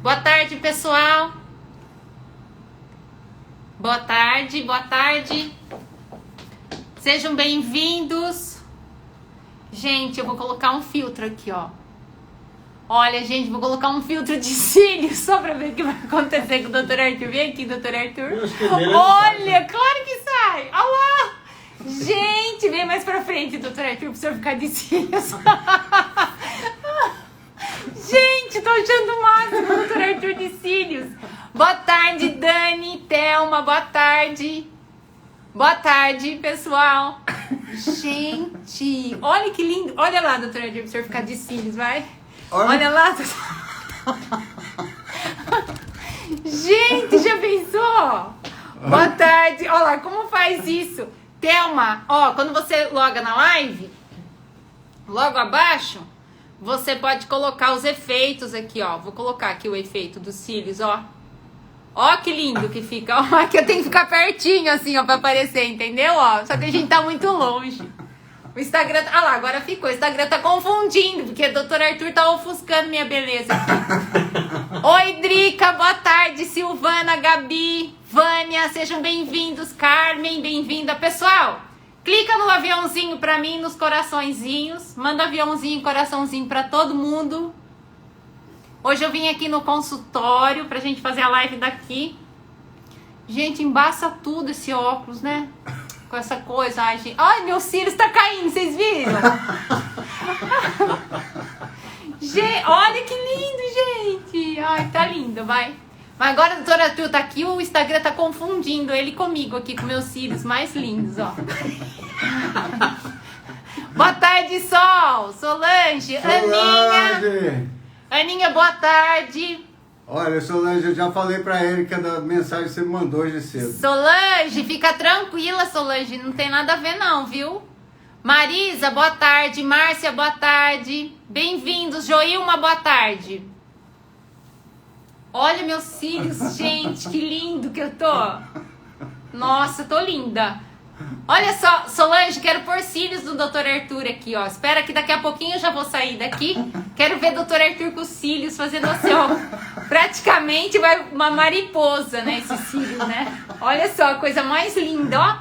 Boa tarde, pessoal. Boa tarde, boa tarde. Sejam bem-vindos. Gente, eu vou colocar um filtro aqui, ó. Olha, gente, vou colocar um filtro de cílios só pra ver o que vai acontecer com o Dr. Arthur. Vem aqui, Dr. Arthur. Olha, claro que sai. Olha lá. Gente, vem mais pra frente, Dr. Arthur, pra você ficar de cílios. Gente, tô achando o máximo, Dr. Arthur de cílios. Boa tarde, Dani, Thelma, boa tarde. Boa tarde, pessoal. Gente, olha que lindo. Olha lá, Dr. Arthur, pra você ficar de cílios, vai. Olha lá. Gente, já pensou? Boa tarde. Olha lá, como faz isso? Thelma, ó, quando você loga na live, logo abaixo, você pode colocar os efeitos aqui, ó. Vou colocar aqui o efeito dos cílios, ó. Ó que lindo que fica. Ó, que eu tenho que ficar pertinho assim, ó, pra aparecer, entendeu? Ó, só que a gente tá muito longe. O Instagram... Ah lá, agora ficou. O Instagram tá confundindo, porque o Dr. Arthur tá ofuscando minha beleza aqui. Oi, Drica, boa tarde. Silvana, Gabi, Vânia, sejam bem-vindos. Carmen, bem-vinda. Pessoal, clica no aviãozinho pra mim, nos coraçõezinhos. Manda aviãozinho e coraçãozinho pra todo mundo. Hoje eu vim aqui no consultório pra gente fazer a live daqui. Gente, embaça tudo esse óculos, né? Com essa coisa, ai, gente. Ai, meu cílios tá caindo, vocês viram? Gente, olha que lindo, gente. Ai, tá lindo, vai. Mas agora a doutora Arthur tá aqui, o Instagram tá confundindo ele comigo aqui, com meus cílios mais lindos, ó. Boa tarde, Sol, Solange, Aninha. Aninha, boa tarde. Olha, Solange, eu já falei pra ele que a mensagem que você me mandou hoje cedo. Solange, fica tranquila, Solange. Não tem nada a ver não, viu? Marisa, boa tarde. Márcia, boa tarde. Bem-vindos. Joilma, boa tarde. Olha meus cílios, gente. Que lindo que eu tô. Nossa, tô linda. Olha só, Solange, quero pôr cílios do Dr. Arthur aqui, ó. Espera que daqui a pouquinho eu já vou sair daqui. Quero ver Dr. Arthur com os cílios fazendo assim, ó. Praticamente vai uma mariposa, né, esse cílio, né? Olha só, a coisa mais linda, ó.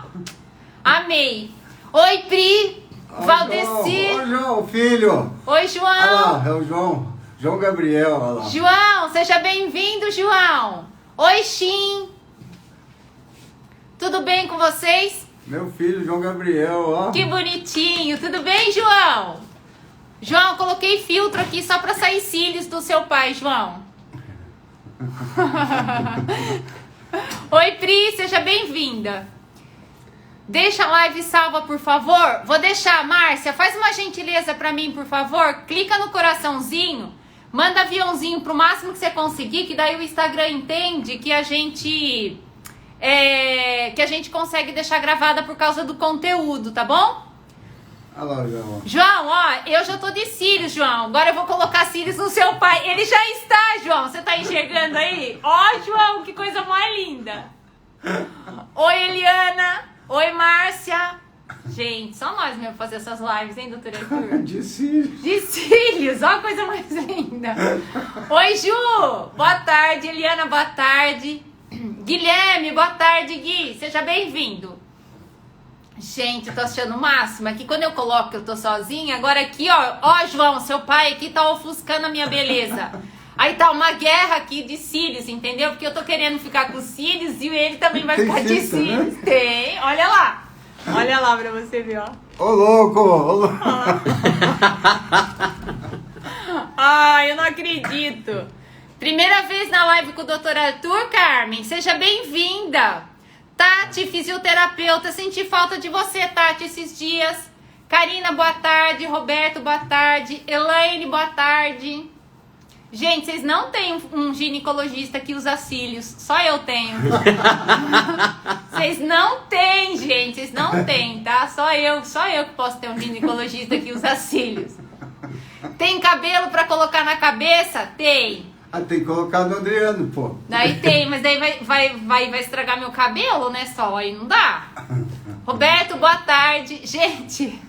Amei. Oi, Pri. Valdeci. Oi, João, filho. Oi, João. Olha lá, é o João. João Gabriel, olha lá. João, seja bem-vindo, João. Oi, Xim. Tudo bem com vocês? Meu filho, João Gabriel, ó. Que bonitinho. Tudo bem, João? João, coloquei filtro aqui só pra sair cílios do seu pai, João. Oi, Pri, seja bem-vinda. Deixa a live salva, por favor. Vou deixar, Márcia, faz uma gentileza pra mim, por favor. Clica no coraçãozinho, manda aviãozinho pro máximo que você conseguir, que daí o Instagram entende que a gente consegue deixar gravada por causa do conteúdo, tá bom? Olha lá, João. João, ó, eu já tô de cílios, João. Agora eu vou colocar cílios no seu pai. Ele já está, João. Você tá enxergando aí? Ó, João, que coisa mais linda. Oi, Eliana. Oi, Márcia. Gente, só nós mesmo fazer essas lives, hein, doutora Arthur? De cílios. De cílios, ó a coisa mais linda. Oi, Ju. Boa tarde, Eliana, boa tarde. Guilherme, boa tarde, Gui. Seja bem-vindo. Gente, eu tô achando o máximo. Aqui quando eu coloco que eu tô sozinha, agora aqui, ó. Ó, João, seu pai aqui tá ofuscando a minha beleza. Aí tá uma guerra aqui de cílios, entendeu? Porque eu tô querendo ficar com cílios e ele também vai ficar de cílios. Né? Tem, olha lá. Olha lá pra você ver, ó. Ô, louco! Ô, louco! Ai, eu não acredito. Primeira vez na live com o Dr. Arthur, Carmen. Seja bem-vinda. Tati, fisioterapeuta. Senti falta de você, Tati, esses dias. Karina, boa tarde. Roberto, boa tarde. Elaine, boa tarde. Gente, vocês não têm um ginecologista que usa cílios. Só eu tenho. Vocês não têm, gente. Vocês não têm, tá? Só eu que posso ter um ginecologista que usa cílios. Tem cabelo pra colocar na cabeça? Tem. Ah, tem que colocar no Adriano, pô. Daí tem, mas daí vai estragar meu cabelo, né, Sol? Aí não dá. Roberto, boa tarde. Gente,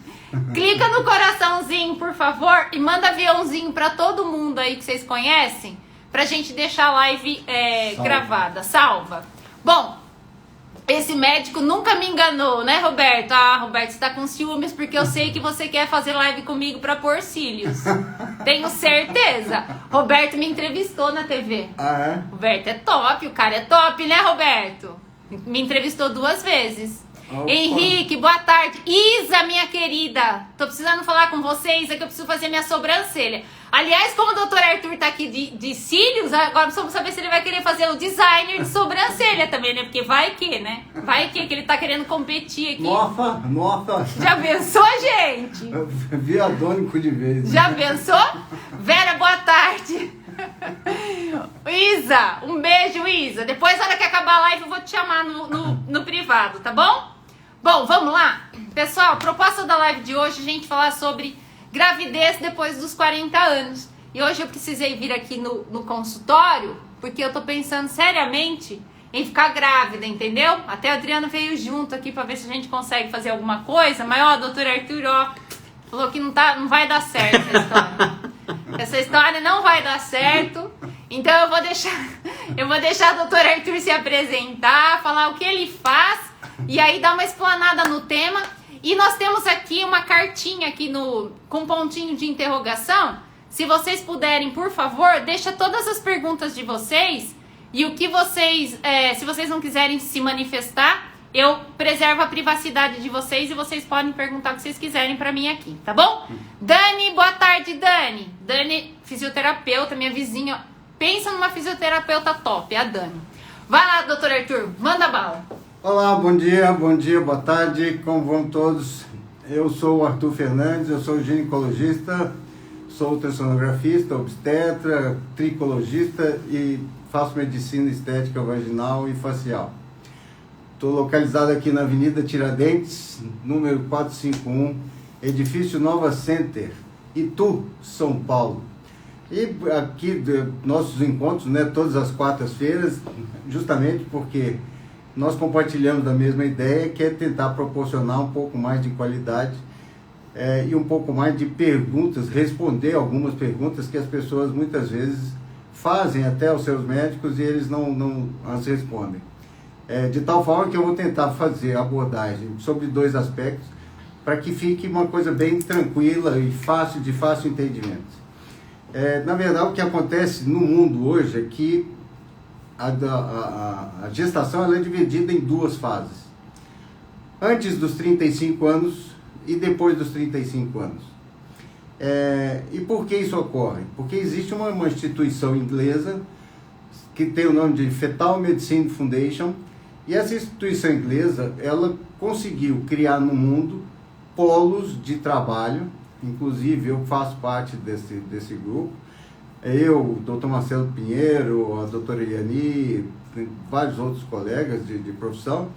clica no coraçãozinho, por favor, e manda aviãozinho pra todo mundo aí que vocês conhecem, pra gente deixar a live gravada, salva. Bom, esse médico nunca me enganou, né, Roberto? Ah, Roberto, você tá com ciúmes porque eu sei que você quer fazer live comigo pra pôr cílios. Tenho certeza. Roberto me entrevistou na TV. Ah, é? Roberto é top, o cara é top, né, Roberto? Me entrevistou 2 vezes. Opa. Henrique, boa tarde. Isa, minha querida, tô precisando falar com vocês, é que eu preciso fazer minha sobrancelha. Aliás, como o doutor Arthur tá aqui de cílios, agora precisamos saber se ele vai querer fazer o designer de sobrancelha também, né? Porque vai que, né? Vai que ele tá querendo competir aqui. Nossa. Já pensou, gente? Viadônico de vez. Já pensou? Vera, boa tarde. Isa, um beijo, Isa. Depois, na hora que acabar a live, eu vou te chamar no privado, tá bom? Bom, vamos lá? Pessoal, a proposta da live de hoje é a gente falar sobre gravidez depois dos 40 anos. E hoje eu precisei vir aqui no consultório, porque eu tô pensando seriamente em ficar grávida, entendeu? Até a Adriana veio junto aqui pra ver se a gente consegue fazer alguma coisa, mas ó, doutor Arthur, ó, falou que não vai dar certo essa história. Essa história não vai dar certo. Então eu vou deixar o doutor Arthur se apresentar, falar o que ele faz e aí dar uma explanada no tema. E nós temos aqui uma cartinha aqui com pontinho de interrogação. Se vocês puderem, por favor, deixa todas as perguntas de vocês e o que vocês, se vocês não quiserem se manifestar, eu preservo a privacidade de vocês e vocês podem perguntar o que vocês quiserem pra mim aqui, tá bom? Dani, boa tarde, Dani. Dani, fisioterapeuta, minha vizinha. Pensa numa fisioterapeuta top, é a Dani. Vai lá, doutor Arthur, manda bala. Olá, bom dia, boa tarde, como vão todos? Eu sou o Arthur Fernandes, eu sou ginecologista, sou ultrassonografista, obstetra, tricologista e faço medicina estética vaginal e facial. Estou localizado aqui na Avenida Tiradentes, número 451, edifício Nova Center, Itu, São Paulo. E aqui nossos encontros, né, todas as quartas-feiras, justamente porque nós compartilhamos da mesma ideia, que é tentar proporcionar um pouco mais de qualidade e um pouco mais de perguntas, responder algumas perguntas que as pessoas muitas vezes fazem até aos seus médicos e eles não as respondem. De tal forma que eu vou tentar fazer a abordagem sobre 2 aspectos para que fique uma coisa bem tranquila e de fácil entendimento. Na verdade, o que acontece no mundo hoje é que a gestação ela é dividida em 2 fases. Antes dos 35 anos e depois dos 35 anos. E por que isso ocorre? Porque existe uma instituição inglesa que tem o nome de Fetal Medicine Foundation, e essa instituição inglesa ela conseguiu criar no mundo polos de trabalho, inclusive eu faço parte desse grupo. Eu, o Dr. Marcelo Pinheiro, a doutora Iani, vários outros colegas de profissão,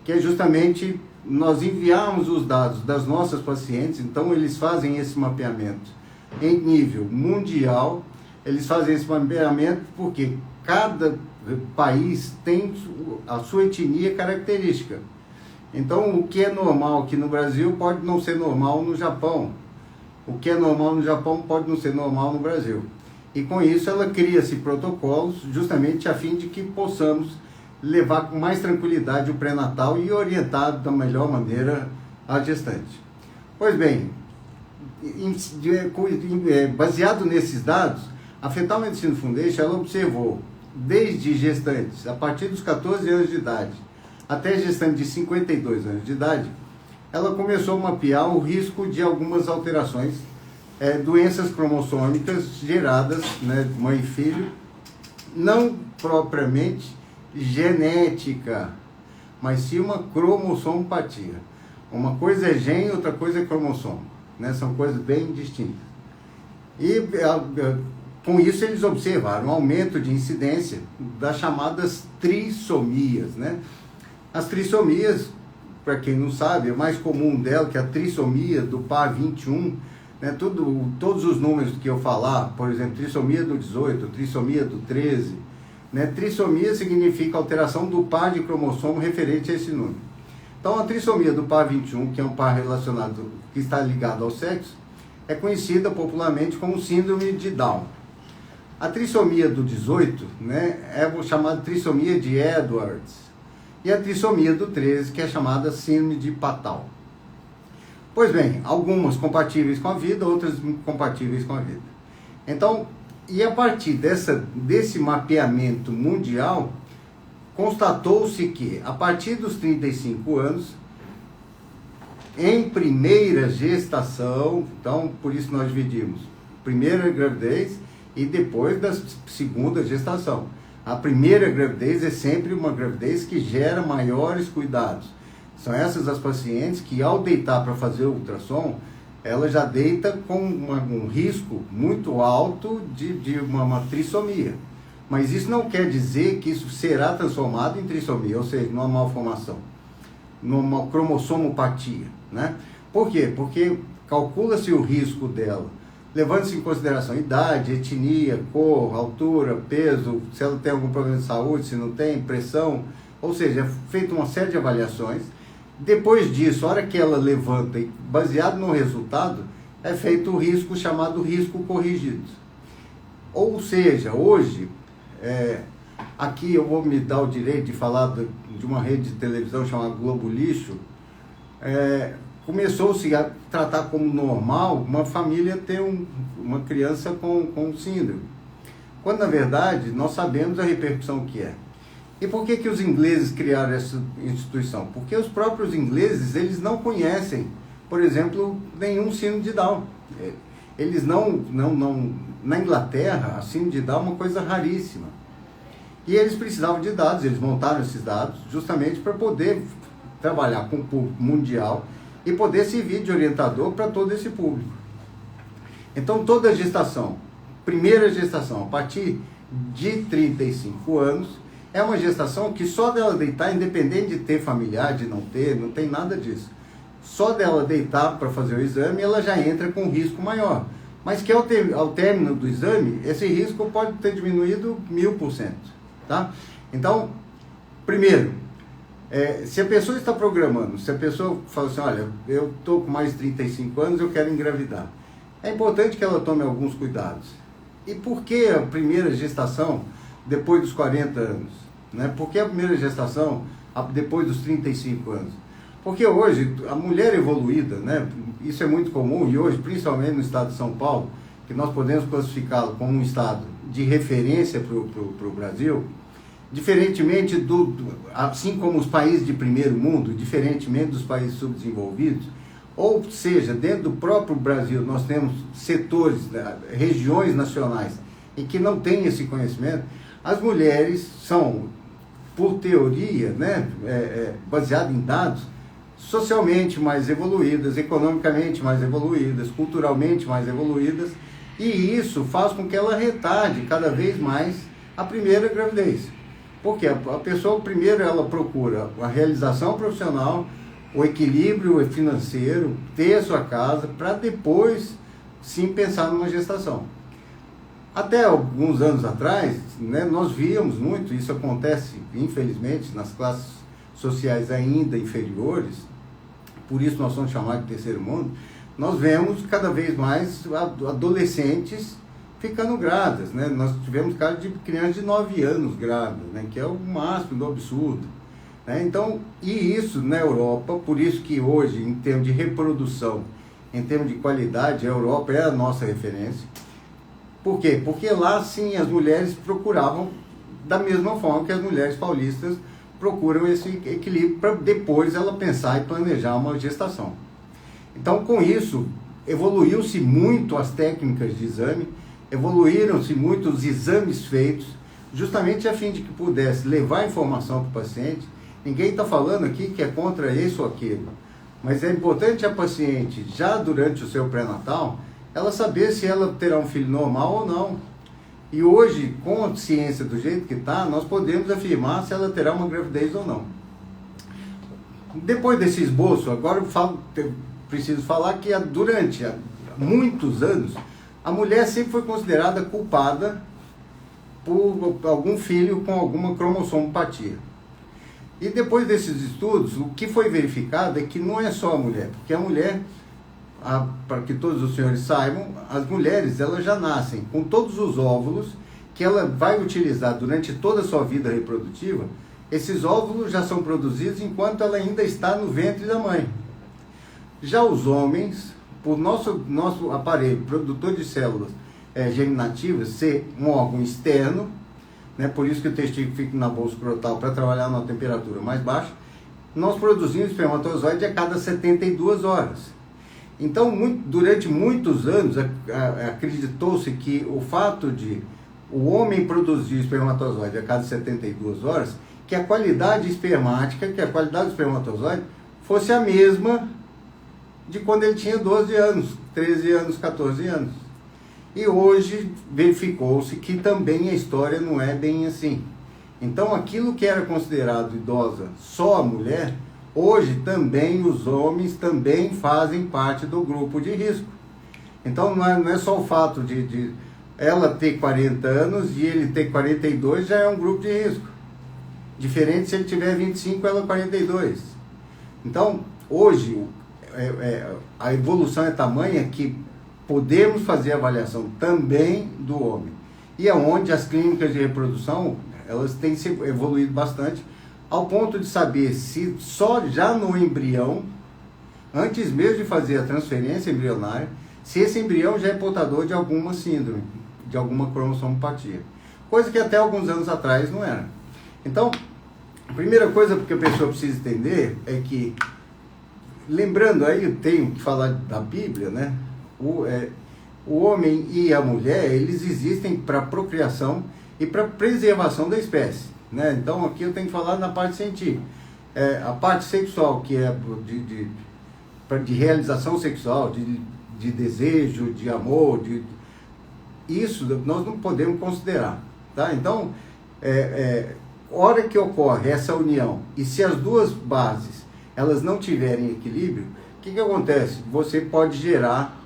que é justamente nós enviarmos os dados das nossas pacientes, então eles fazem esse mapeamento em nível mundial, eles fazem esse mapeamento porque cada país tem a sua etnia característica. Então o que é normal aqui no Brasil pode não ser normal no Japão, o que é normal no Japão pode não ser normal no Brasil. E com isso ela cria-se protocolos justamente a fim de que possamos levar com mais tranquilidade o pré-natal e orientar da melhor maneira a gestante. Pois bem, baseado nesses dados, a Fetal Medicine Foundation ela observou desde gestantes a partir dos 14 anos de idade até gestantes de 52 anos de idade, ela começou a mapear o risco de algumas alterações, doenças cromossômicas geradas, né, de mãe e filho, não propriamente genética, mas sim uma cromossomopatia. Uma coisa é gene, outra coisa é cromossomo, né? São coisas bem distintas. E com isso eles observaram um aumento de incidência das chamadas trissomias, né? As trissomias, para quem não sabe, é mais comum dela que a trissomia do par 21, né? Todos os números que eu falar, por exemplo, trissomia do 18, trissomia do 13, né? Trissomia significa alteração do par de cromossomo referente a esse número. Então a trissomia do par 21, que é um par relacionado, que está ligado ao sexo, é conhecida popularmente como síndrome de Down. A trissomia do 18, né, é o chamado trissomia de Edwards. E a trissomia do 13, que é chamada síndrome de Patau. Pois bem, algumas compatíveis com a vida, outras incompatíveis com a vida. Então, e a partir desse mapeamento mundial, constatou-se que, a partir dos 35 anos, em primeira gestação, então, por isso nós dividimos primeira gravidez e depois da segunda gestação. A primeira gravidez é sempre uma gravidez que gera maiores cuidados. São essas as pacientes que, ao deitar para fazer o ultrassom, ela já deita com um risco muito alto de uma trissomia. Mas isso não quer dizer que isso será transformado em trissomia, ou seja, numa malformação, numa cromossomopatia, né? Por quê? Porque calcula-se o risco dela, levando-se em consideração idade, etnia, cor, altura, peso, se ela tem algum problema de saúde, se não tem, pressão, ou seja, é feita uma série de avaliações. Depois disso, a hora que ela levanta, e baseado no resultado, é feito o risco chamado risco corrigido. Ou seja, hoje, aqui eu vou me dar o direito de falar de uma rede de televisão chamada Globo Lixo. Começou-se a tratar como normal uma família ter uma criança com síndrome, quando na verdade nós sabemos a repercussão que é. E por que os ingleses criaram essa instituição? Porque os próprios ingleses, eles não conhecem, por exemplo, nenhum síndrome de Down. Eles na Inglaterra, a síndrome de Down é uma coisa raríssima. E eles precisavam de dados, eles montaram esses dados justamente para poder trabalhar com o público mundial e poder servir de orientador para todo esse público. Então, toda gestação, primeira gestação, a partir de 35 anos, é uma gestação que só dela deitar, independente de ter familiar, de não ter, não tem nada disso. Só dela deitar para fazer o exame, ela já entra com um risco maior. Mas que ao término do exame, esse risco pode ter diminuído 1000%. Tá? Então, primeiro, se a pessoa está programando, se a pessoa fala assim, olha, eu estou com mais de 35 anos, eu quero engravidar. É importante que ela tome alguns cuidados. E por que a primeira gestação depois dos 40 anos? Né? Por que a primeira gestação depois dos 35 anos? Porque hoje, a mulher evoluída, né, isso é muito comum, e hoje, principalmente no estado de São Paulo, que nós podemos classificá-lo como um estado de referência para o Brasil, diferentemente assim como os países de primeiro mundo, diferentemente dos países subdesenvolvidos, ou seja, dentro do próprio Brasil nós temos setores, regiões nacionais em que não tem esse conhecimento. As mulheres são, por teoria, né, baseado em dados, socialmente mais evoluídas, economicamente mais evoluídas, culturalmente mais evoluídas, e isso faz com que ela retarde cada vez mais a primeira gravidez. Porque a pessoa, primeiro, ela procura a realização profissional, o equilíbrio financeiro, ter a sua casa, para depois, sim, pensar numa gestação. Até alguns anos atrás, né, nós víamos muito, isso acontece, infelizmente, nas classes sociais ainda inferiores, por isso nós somos chamados de terceiro mundo, nós vemos cada vez mais adolescentes ficando grávidas, né? Nós tivemos casos de crianças de 9 anos grávidas, né? Que é o máximo do absurdo. Né? Então, e isso na Europa, por isso que hoje, em termos de reprodução, em termos de qualidade, a Europa é a nossa referência. Por quê? Porque lá, sim, as mulheres procuravam, da mesma forma que as mulheres paulistas procuram esse equilíbrio para depois ela pensar e planejar uma gestação. Então, com isso, evoluiu-se muito as técnicas de exame, evoluíram-se muito os exames feitos, justamente a fim de que pudesse levar informação para o paciente. Ninguém está falando aqui que é contra isso ou aquilo, mas é importante a paciente, já durante o seu pré-natal, ela saber se ela terá um filho normal ou não. E hoje, com a ciência do jeito que está, nós podemos afirmar se ela terá uma gravidez ou não. Depois desse esboço, agora eu preciso falar que durante muitos anos, a mulher sempre foi considerada culpada por algum filho com alguma cromossomopatia. E depois desses estudos, o que foi verificado é que não é só a mulher, porque a mulher, para que todos os senhores saibam, as mulheres elas já nascem com todos os óvulos que ela vai utilizar durante toda a sua vida reprodutiva, esses óvulos já são produzidos enquanto ela ainda está no ventre da mãe. Já os homens, por nosso aparelho produtor de células germinativas ser um órgão externo, né, por isso que o testículo fica na bolsa escrotal para trabalhar numa temperatura mais baixa, nós produzimos espermatozoide a cada 72 horas. Então, durante muitos anos, acreditou-se que o fato de o homem produzir espermatozoide a cada 72 horas, que a qualidade espermática, que a qualidade do espermatozoide fosse a mesma de quando ele tinha 12 anos, 13 anos, 14 anos. E hoje verificou-se que também a história não é bem assim. Então, aquilo que era considerado idosa só a mulher, hoje também os homens também fazem parte do grupo de risco. Então, não é só o fato de ela ter 40 anos e ele ter 42, já é um grupo de risco. Diferente se ele tiver 25, ela 42. Então, hoje, a evolução é tamanha que podemos fazer avaliação também do homem. E é onde as clínicas de reprodução, elas têm se evoluído bastante, ao ponto de saber se só já no embrião, antes mesmo de fazer a transferência embrionária, se esse embrião já é portador de alguma síndrome, de alguma cromossomopatia. Coisa que até alguns anos atrás não era. Então, a primeira coisa que a pessoa precisa entender é que, lembrando aí, eu tenho que falar da Bíblia, né? O homem e a mulher, eles existem para procriação e para preservação da espécie, né? Então, aqui eu tenho que falar na parte científica. A parte sexual, que é de realização sexual, de desejo, de amor, isso nós não podemos considerar, tá? Então, hora que ocorre essa união, e se as duas bases elas não tiverem equilíbrio, o que acontece? Você pode gerar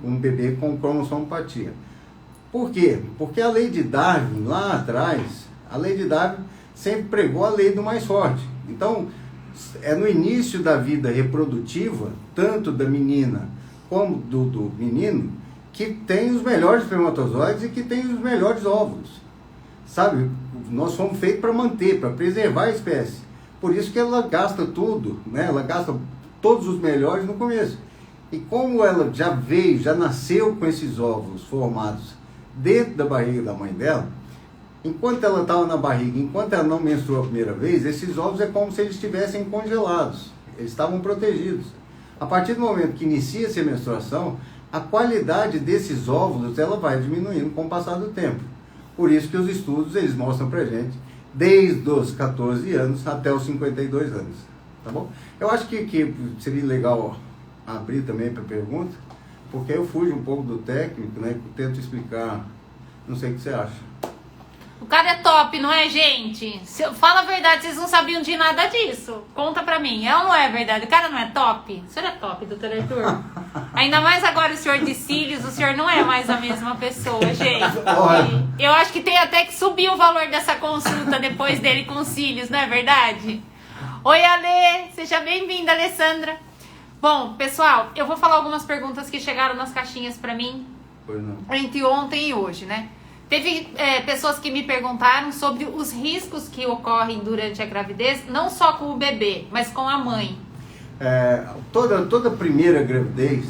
um bebê com cromossomopatia. Por quê? Porque a lei de Darwin, lá atrás, a lei de Darwin sempre pregou a lei do mais forte. Então, é no início da vida reprodutiva, tanto da menina como do menino, que tem os melhores espermatozoides e que tem os melhores óvulos. Sabe? Nós fomos feitos para manter, para preservar a espécie. Por isso que ela gasta tudo, né? Ela gasta todos os melhores no começo. E como ela já nasceu com esses óvulos formados dentro da barriga da mãe dela, enquanto ela estava na barriga, enquanto ela não menstruou a primeira vez, esses óvulos é como se eles estivessem congelados. Eles estavam protegidos. A partir do momento que inicia-se a menstruação, a qualidade desses óvulos ela vai diminuindo com o passar do tempo. Por isso que os estudos eles mostram pra gente desde os 14 anos até os 52 anos. Tá bom? Eu acho que seria legal abrir também para pergunta, porque eu fujo um pouco do técnico, né? Tento explicar, não sei o que você acha. O cara é top, não é, gente? Fala a verdade, vocês não sabiam de nada disso. Conta pra mim, é ou não é verdade? O cara não é top? O senhor é top, doutor Arthur? Ainda mais agora o senhor de cílios, o senhor não é mais a mesma pessoa, gente. Eu acho que tem até que subir o valor dessa consulta depois dele com cílios, não é verdade? Oi, Ale! Seja bem-vinda, Alessandra. Bom, pessoal, eu vou falar algumas perguntas que chegaram nas caixinhas pra mim entre ontem e hoje, né? Teve pessoas que me perguntaram sobre os riscos que ocorrem durante a gravidez, não só com o bebê, mas com a mãe. Toda primeira gravidez,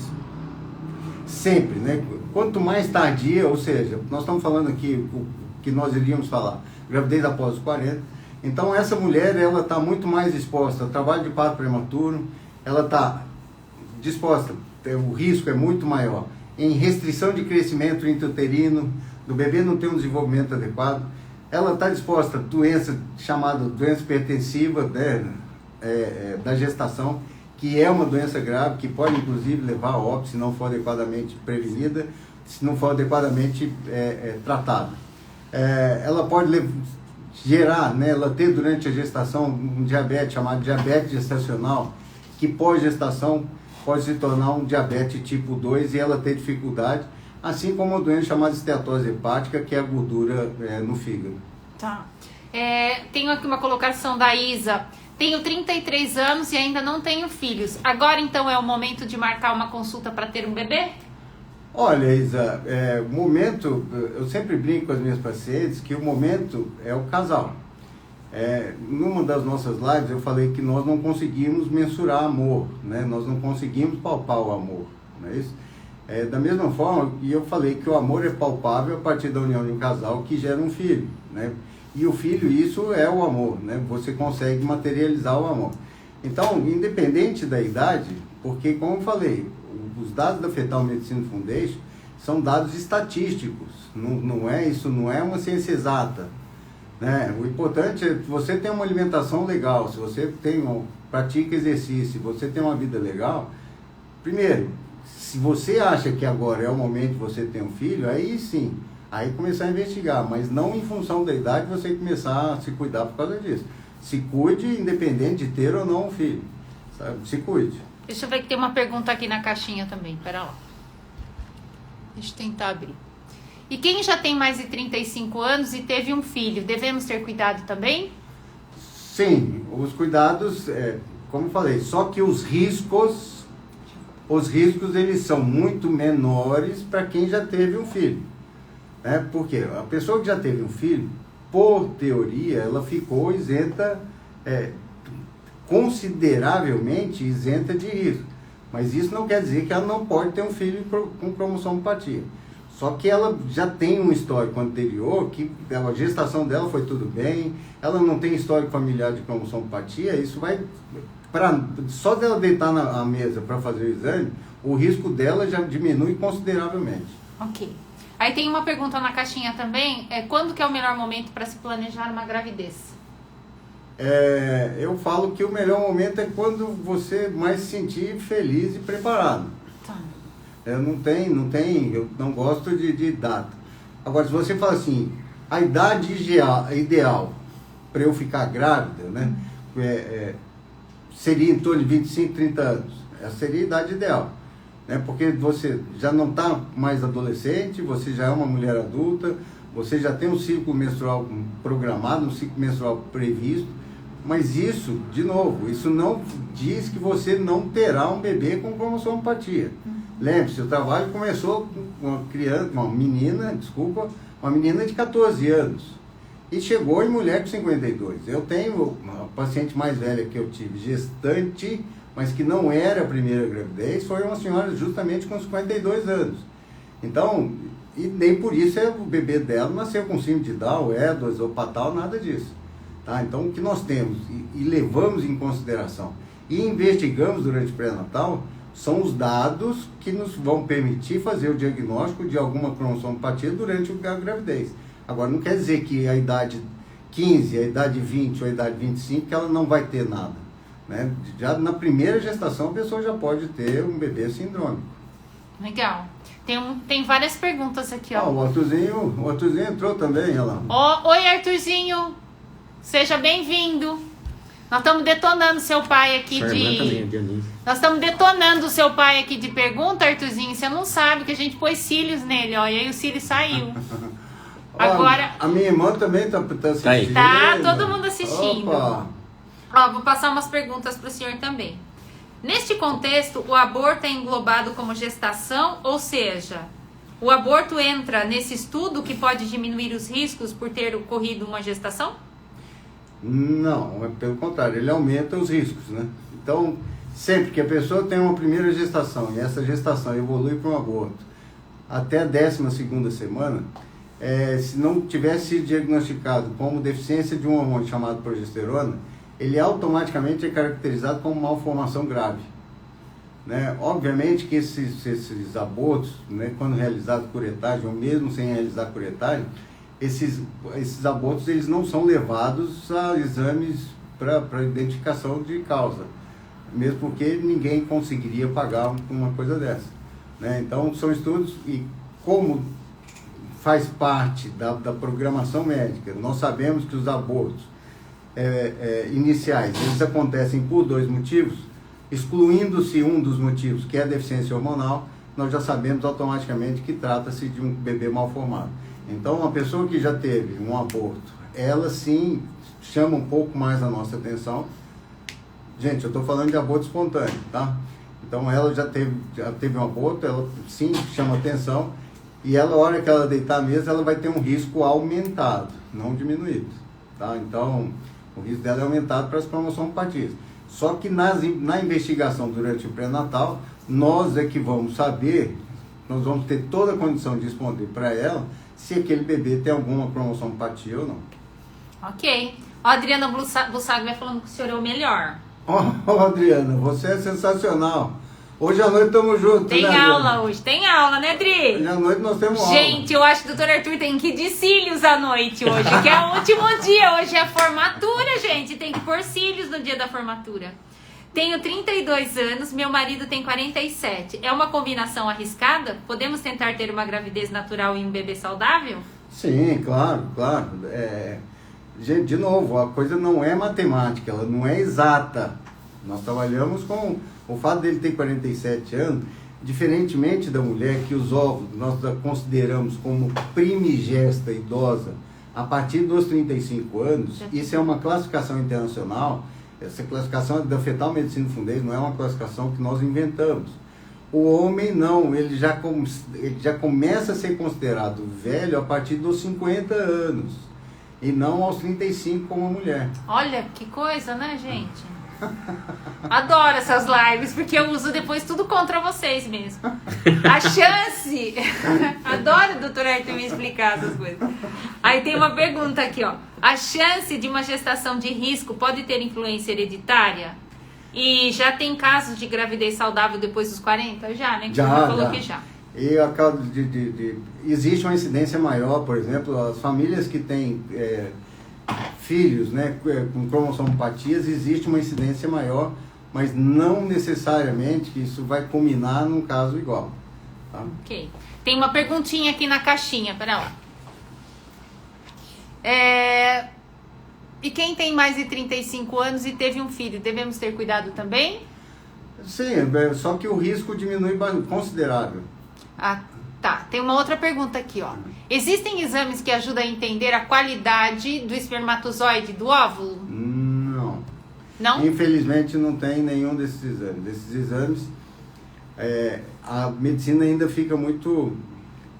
sempre, né? Quanto mais tardia, ou seja, nós estamos falando aqui o que nós iríamos falar, gravidez após os 40. Então essa mulher, ela está muito mais exposta ao trabalho de parto prematuro, ela está disposta, o risco é muito maior em restrição de crescimento intrauterino, do bebê não ter um desenvolvimento adequado, ela está disposta a doença chamada doença hipertensiva, né, da gestação, que é uma doença grave, que pode inclusive levar a óbito se não for adequadamente prevenida, se não for adequadamente tratada. Ela pode gerar, né, ela ter durante a gestação um diabetes chamado diabetes gestacional, que pós-gestação pode se tornar um diabetes tipo 2 e ela ter dificuldade, assim como uma doença chamada esteatose hepática, que é a gordura no fígado. Tá. Tenho aqui uma colocação da Isa. Tenho 33 anos e ainda não tenho filhos. Agora, então, é o momento de marcar uma consulta para ter um bebê? Olha, Isa, o momento, eu sempre brinco com as minhas pacientes que o momento é o casal. Numa das nossas lives eu falei que nós não conseguimos mensurar amor, né? Nós não conseguimos palpar o amor, não é isso? Da mesma forma, e eu falei que o amor é palpável a partir da união de um casal que gera um filho, né? E o filho, isso é o amor, né? Você consegue materializar o amor. Então, independente da idade, porque, como eu falei, os dados da Fetal Medicine Foundation são dados estatísticos, isso não é uma ciência exata, né? O importante é que você tenha uma alimentação legal, se você pratica exercício, se você tem uma vida legal, primeiro, se você acha que agora é o momento de você ter um filho, aí sim, aí começar a investigar, mas não em função da idade você começar a se cuidar por causa disso. Se cuide independente de ter ou não um filho, sabe? Se cuide. Deixa eu ver que tem uma pergunta aqui na caixinha também, pera lá. Deixa eu tentar abrir. E quem já tem mais de 35 anos e teve um filho, devemos ter cuidado também? Sim, os cuidados, como eu falei, só que os riscos eles são muito menores para quem já teve um filho. Porque a pessoa que já teve um filho, por teoria, ela ficou isenta, consideravelmente isenta de risco. Mas isso não quer dizer que ela não pode ter um filho com cromossomopatia. Só que ela já tem um histórico anterior, que a gestação dela foi tudo bem, ela não tem histórico familiar de cromossomopatia, isso vai... só dela deitar na mesa para fazer o exame, o risco dela já diminui consideravelmente. Ok. Aí tem uma pergunta na caixinha também, quando que é o melhor momento para se planejar uma gravidez? Eu falo que o melhor momento é quando você mais se sentir feliz e preparado. Tá. Eu não gosto de data. Agora, se você fala assim, a idade ideal para eu ficar grávida, né, seria em torno de 25, 30 anos. Essa seria a idade ideal. Porque você já não está mais adolescente, você já é uma mulher adulta, você já tem um ciclo menstrual programado, um ciclo menstrual previsto, mas isso, de novo, isso não diz que você não terá um bebê com cromossomopatia. Lembre-se, o trabalho começou com uma menina de 14 anos e chegou em mulher com 52. Eu tenho uma paciente mais velha que eu tive, gestante, mas que não era a primeira gravidez, foi uma senhora justamente com 52 anos. Então, e nem por isso o bebê dela nasceu com síndrome de Down, Edwards ou Patal, nada disso. Tá? Então, o que nós temos e levamos em consideração e investigamos durante o pré-natal são os dados que nos vão permitir fazer o diagnóstico de alguma cromossomopatia durante a gravidez. Agora, não quer dizer que a idade 15, a idade 20 ou a idade 25, que ela não vai ter nada. Né? Já na primeira gestação a pessoa já pode ter um bebê sindrômico. Legal. Tem várias perguntas aqui, ó. O Arthurzinho entrou também, olha lá. Oi, Arthurzinho. Seja bem-vindo. Nós estamos detonando seu pai aqui Nós estamos detonando o seu pai aqui de pergunta, Arthurzinho. Você não sabe que a gente pôs cílios nele, ó. E aí o cílio saiu. Agora... A minha irmã também está assistindo. Tá todo mundo assistindo. Opa. Ó, vou passar umas perguntas para o senhor também. Neste contexto, o aborto é englobado como gestação, ou seja, o aborto entra nesse estudo que pode diminuir os riscos por ter ocorrido uma gestação? Não, pelo contrário, ele aumenta os riscos, né? Então, sempre que a pessoa tem uma primeira gestação e essa gestação evolui para um aborto até a 12ª semana, se não tivesse sido diagnosticado como deficiência de um hormônio chamado progesterona, ele automaticamente é caracterizado como malformação grave. Né? Obviamente que esses abortos, né, quando realizados por curetagem, ou mesmo sem realizar curetagem, esses abortos eles não são levados a exames para identificação de causa, mesmo porque ninguém conseguiria pagar uma coisa dessa. Né? Então, são estudos e como faz parte da programação médica, nós sabemos que os abortos iniciais, eles acontecem por 2 motivos, excluindo-se um dos motivos, que é a deficiência hormonal, nós já sabemos automaticamente que trata-se de um bebê mal formado. Então, uma pessoa que já teve um aborto, ela sim chama um pouco mais a nossa atenção. Gente, eu estou falando de aborto espontâneo, tá? Então ela já teve um aborto, ela sim chama atenção, e ela, a hora que ela deitar mesmo, ela vai ter um risco aumentado, não diminuído. Tá? Então, o risco dela é aumentado para as cromossomopatias. Só que na investigação durante o pré-natal, nós é que vamos saber, nós vamos ter toda a condição de responder para ela se aquele bebê tem alguma cromossomopatia ou não. Ok. A Adriana Bussago vai falando que o senhor é o melhor. Adriana, você é sensacional. Hoje à noite estamos juntos, tem né, aula Adriana? hoje, tem aula, né, Dri? Hoje à noite nós temos aula. Gente, eu acho que o Dr. Arthur tem que ir de cílios à noite hoje, que é o último dia. Hoje é a formatura, gente. Tem que pôr cílios no dia da formatura. Tenho 32 anos, meu marido tem 47. É uma combinação arriscada? Podemos tentar ter uma gravidez natural e um bebê saudável? Sim, claro. Gente, de novo, a coisa não é matemática, ela não é exata. Nós trabalhamos com o fato dele ter 47 anos, diferentemente da mulher, que os óvulos nós consideramos como primigesta idosa a partir dos 35 anos. Isso é uma classificação internacional. Essa classificação da Fetal Medicine Foundation não é uma classificação que nós inventamos. O homem não, ele já começa a ser considerado velho a partir dos 50 anos e não aos 35 como a mulher. Olha que coisa, né, gente? Adoro essas lives, porque eu uso depois tudo contra vocês mesmo. A chance... Adoro o doutor Arthur me explicar essas coisas. Aí tem uma pergunta aqui, ó. A chance de uma gestação de risco pode ter influência hereditária? E já tem casos de gravidez saudável depois dos 40? Já, né? Que já, você falou que já. E a causa existe uma incidência maior, por exemplo, as famílias que têm filhos, né, com cromossomopatias, existe uma incidência maior, mas não necessariamente que isso vai culminar num caso igual. Tá? Ok. Tem uma perguntinha aqui na caixinha, pera lá. E quem tem mais de 35 anos e teve um filho, devemos ter cuidado também? Sim, só que o risco diminui considerável. Ah, tá. Tem uma outra pergunta aqui, ó. Existem exames que ajudam a entender a qualidade do espermatozoide do óvulo? Não. Não? Infelizmente não tem nenhum desses exames. Esses exames, a medicina ainda fica muito...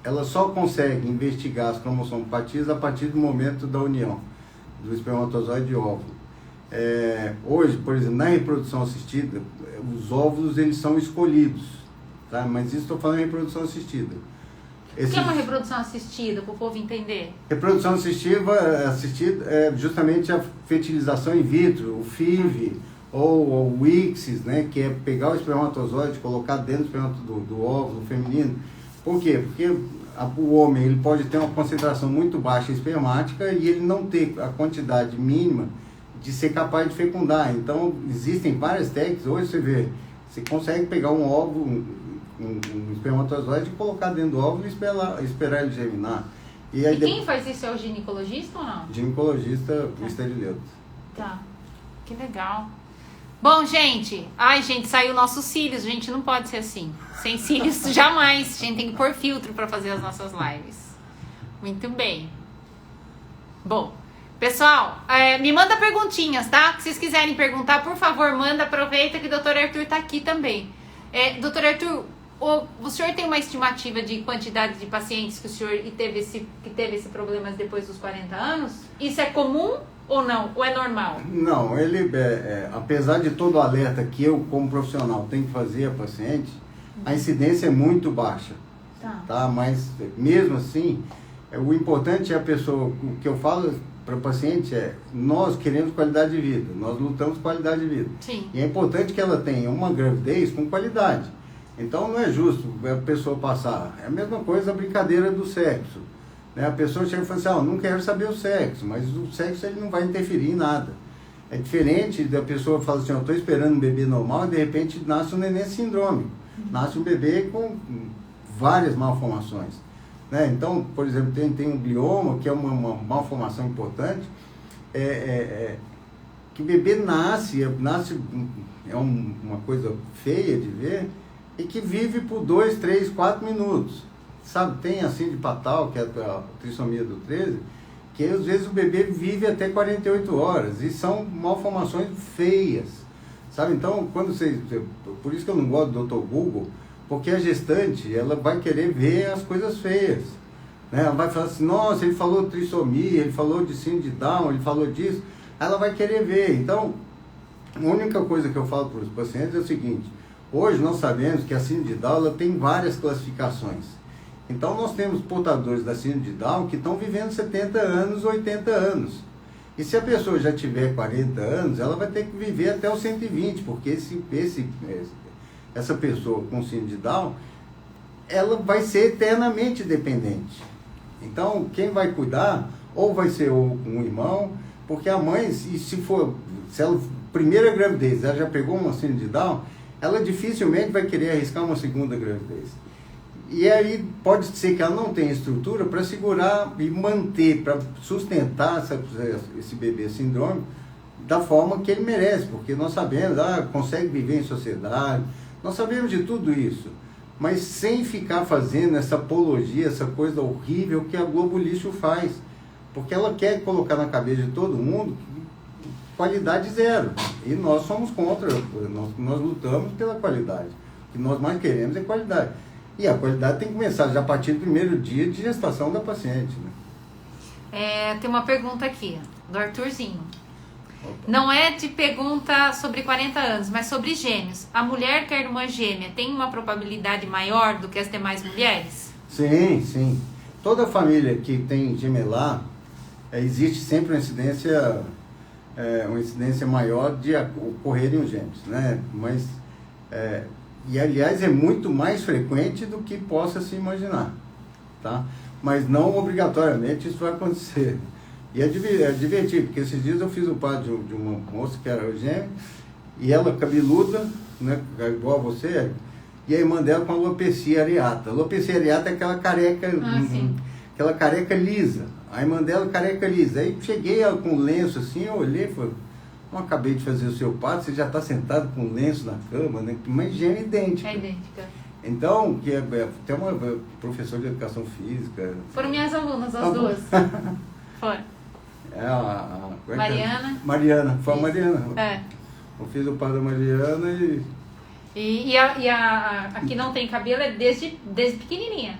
Ela só consegue investigar as cromossomopatias a partir do momento da união do espermatozoide e óvulo. Hoje, por exemplo, na reprodução assistida, os óvulos eles são escolhidos, tá? Mas isso estou falando em reprodução assistida. O que é uma reprodução assistida, para o povo entender? Reprodução assistida é justamente a fertilização in vitro, o FIV ou o ICSIS, né? Que é pegar o espermatozoide, colocar dentro do óvulo feminino. Por quê? Porque o homem ele pode ter uma concentração muito baixa espermática e ele não ter a quantidade mínima de ser capaz de fecundar. Então, existem várias técnicas. Hoje você consegue pegar um óvulo, um espermatozoide e colocar dentro do óvulo e esperar ele germinar. E quem faz isso é o ginecologista ou não? Ginecologista, o esterileuto. Tá, que legal. Bom, gente, saiu nossos cílios, gente, não pode ser assim. Sem cílios, jamais. A gente tem que pôr filtro para fazer as nossas lives. Muito bem. Bom, pessoal, me manda perguntinhas, tá? Se vocês quiserem perguntar, por favor, manda. Aproveita que o Dr. Arthur tá aqui também. Dr. Arthur, o senhor tem uma estimativa de quantidade de pacientes que o senhor teve esse problema depois dos 40 anos? Isso é comum ou não? Ou é normal? Não, ele, apesar de todo o alerta que eu, como profissional, tenho que fazer a paciente, a incidência é muito baixa. Tá? Mas, mesmo assim, o importante é a pessoa, o que eu falo para o paciente nós queremos qualidade de vida, nós lutamos por qualidade de vida. Sim. E é importante que ela tenha uma gravidez com qualidade. Então, não é justo a pessoa passar. É a mesma coisa a brincadeira do sexo. Né? A pessoa chega e fala assim, não quero saber o sexo, mas o sexo ele não vai interferir em nada. É diferente da pessoa falar assim, eu estou esperando um bebê normal e de repente nasce um neném sindrômico. Nasce um bebê com várias malformações. Né? Então, por exemplo, tem um glioma, que é uma malformação importante, que o bebê nasce é uma coisa feia de ver, e que vive por 2, 3, 4 minutos. Sabe, tem a síndrome Patal, que é a trissomia do 13, que às vezes o bebê vive até 48 horas, e são malformações feias. Sabe? Então, quando você... Por isso que eu não gosto do Dr. Google, porque a gestante, ela vai querer ver as coisas feias. Né? Ela vai falar assim, nossa, ele falou de trissomia, ele falou de síndrome de Down, ele falou disso. Ela vai querer ver. Então, a única coisa que eu falo para os pacientes é o seguinte, hoje nós sabemos que a síndrome de Down ela tem várias classificações. Então, nós temos portadores da síndrome de Down que estão vivendo 70 anos, 80 anos. E se a pessoa já tiver 40 anos, ela vai ter que viver até os 120, porque essa pessoa com síndrome de Down, ela vai ser eternamente dependente. Então, quem vai cuidar, ou vai ser um irmão, porque a mãe, se ela, primeira gravidez, ela já pegou uma síndrome de Down, ela dificilmente vai querer arriscar uma segunda gravidez. E aí pode ser que ela não tenha estrutura para segurar e manter, para sustentar esse bebê síndrome da forma que ele merece, porque nós sabemos, consegue viver em sociedade, nós sabemos de tudo isso, mas sem ficar fazendo essa apologia, essa coisa horrível que a Globo Lixo faz, porque ela quer colocar na cabeça de todo mundo qualidade zero, e nós somos contra, nós lutamos pela qualidade, o que nós mais queremos é qualidade. E a qualidade tem que começar já a partir do primeiro dia de gestação da paciente. Né? Tem uma pergunta aqui, do Arthurzinho. Opa. Não é de pergunta sobre 40 anos, mas sobre gêmeos. A mulher ter irmã gêmea tem uma probabilidade maior do que as demais mulheres? Sim, sim. Toda família que tem gemelar, existe sempre uma incidência maior de ocorrerem os gêmeos. Né? Mas... E, aliás, é muito mais frequente do que possa se imaginar, tá? Mas não obrigatoriamente isso vai acontecer. E é divertido, porque esses dias eu fiz o parto de uma moça que era gêmea, e ela cabeluda, né, igual a você, e a irmã dela com alopecia areata. Alopecia areata é aquela careca, aquela careca lisa. A irmã dela careca lisa. Aí cheguei com um lenço assim, eu olhei e falei... Não acabei de fazer o seu parto, você já está sentado com um lenço na cama, né? Mas gêmea idêntica. É idêntica. Então, tem uma professora de educação física. Foram minhas alunas, as duas. Foram. Mariana. Mariana, foi a Mariana. É. Eu fiz o parto da Mariana e a que não tem cabelo é desde pequenininha.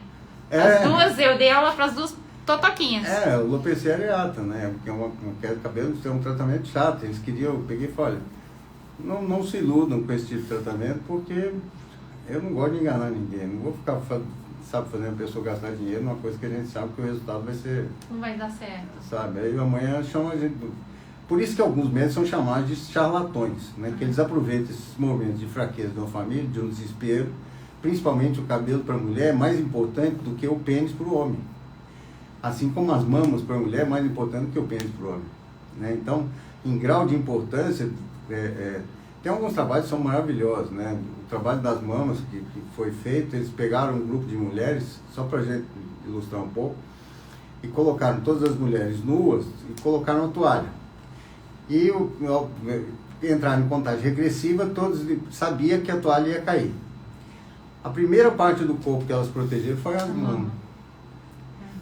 É. As duas, eu dei aula para as duas totoquinhas. Alopecia areata, né? Porque cabelo tem um tratamento chato. Eles queriam, eu peguei e falei, não se iludam com esse tipo de tratamento, porque eu não gosto de enganar ninguém. Não vou ficar, fazendo a pessoa gastar dinheiro numa coisa que a gente sabe que o resultado vai ser... Não vai dar certo. Sabe? Aí amanhã chama a gente... Por isso que alguns médicos são chamados de charlatões, né? Que eles aproveitam esses momentos de fraqueza de uma família, de um desespero. Principalmente o cabelo para a mulher é mais importante do que o pênis para o homem. Assim como as mamas para a mulher é mais importante do que o pênis para o homem. Né? Então, em grau de importância, tem alguns trabalhos que são maravilhosos. Né? O trabalho das mamas que foi feito, eles pegaram um grupo de mulheres, só para a gente ilustrar um pouco, e colocaram todas as mulheres nuas e colocaram a toalha. E entraram em contagem regressiva, todos sabiam que a toalha ia cair. A primeira parte do corpo que elas protegeram foi as mamas.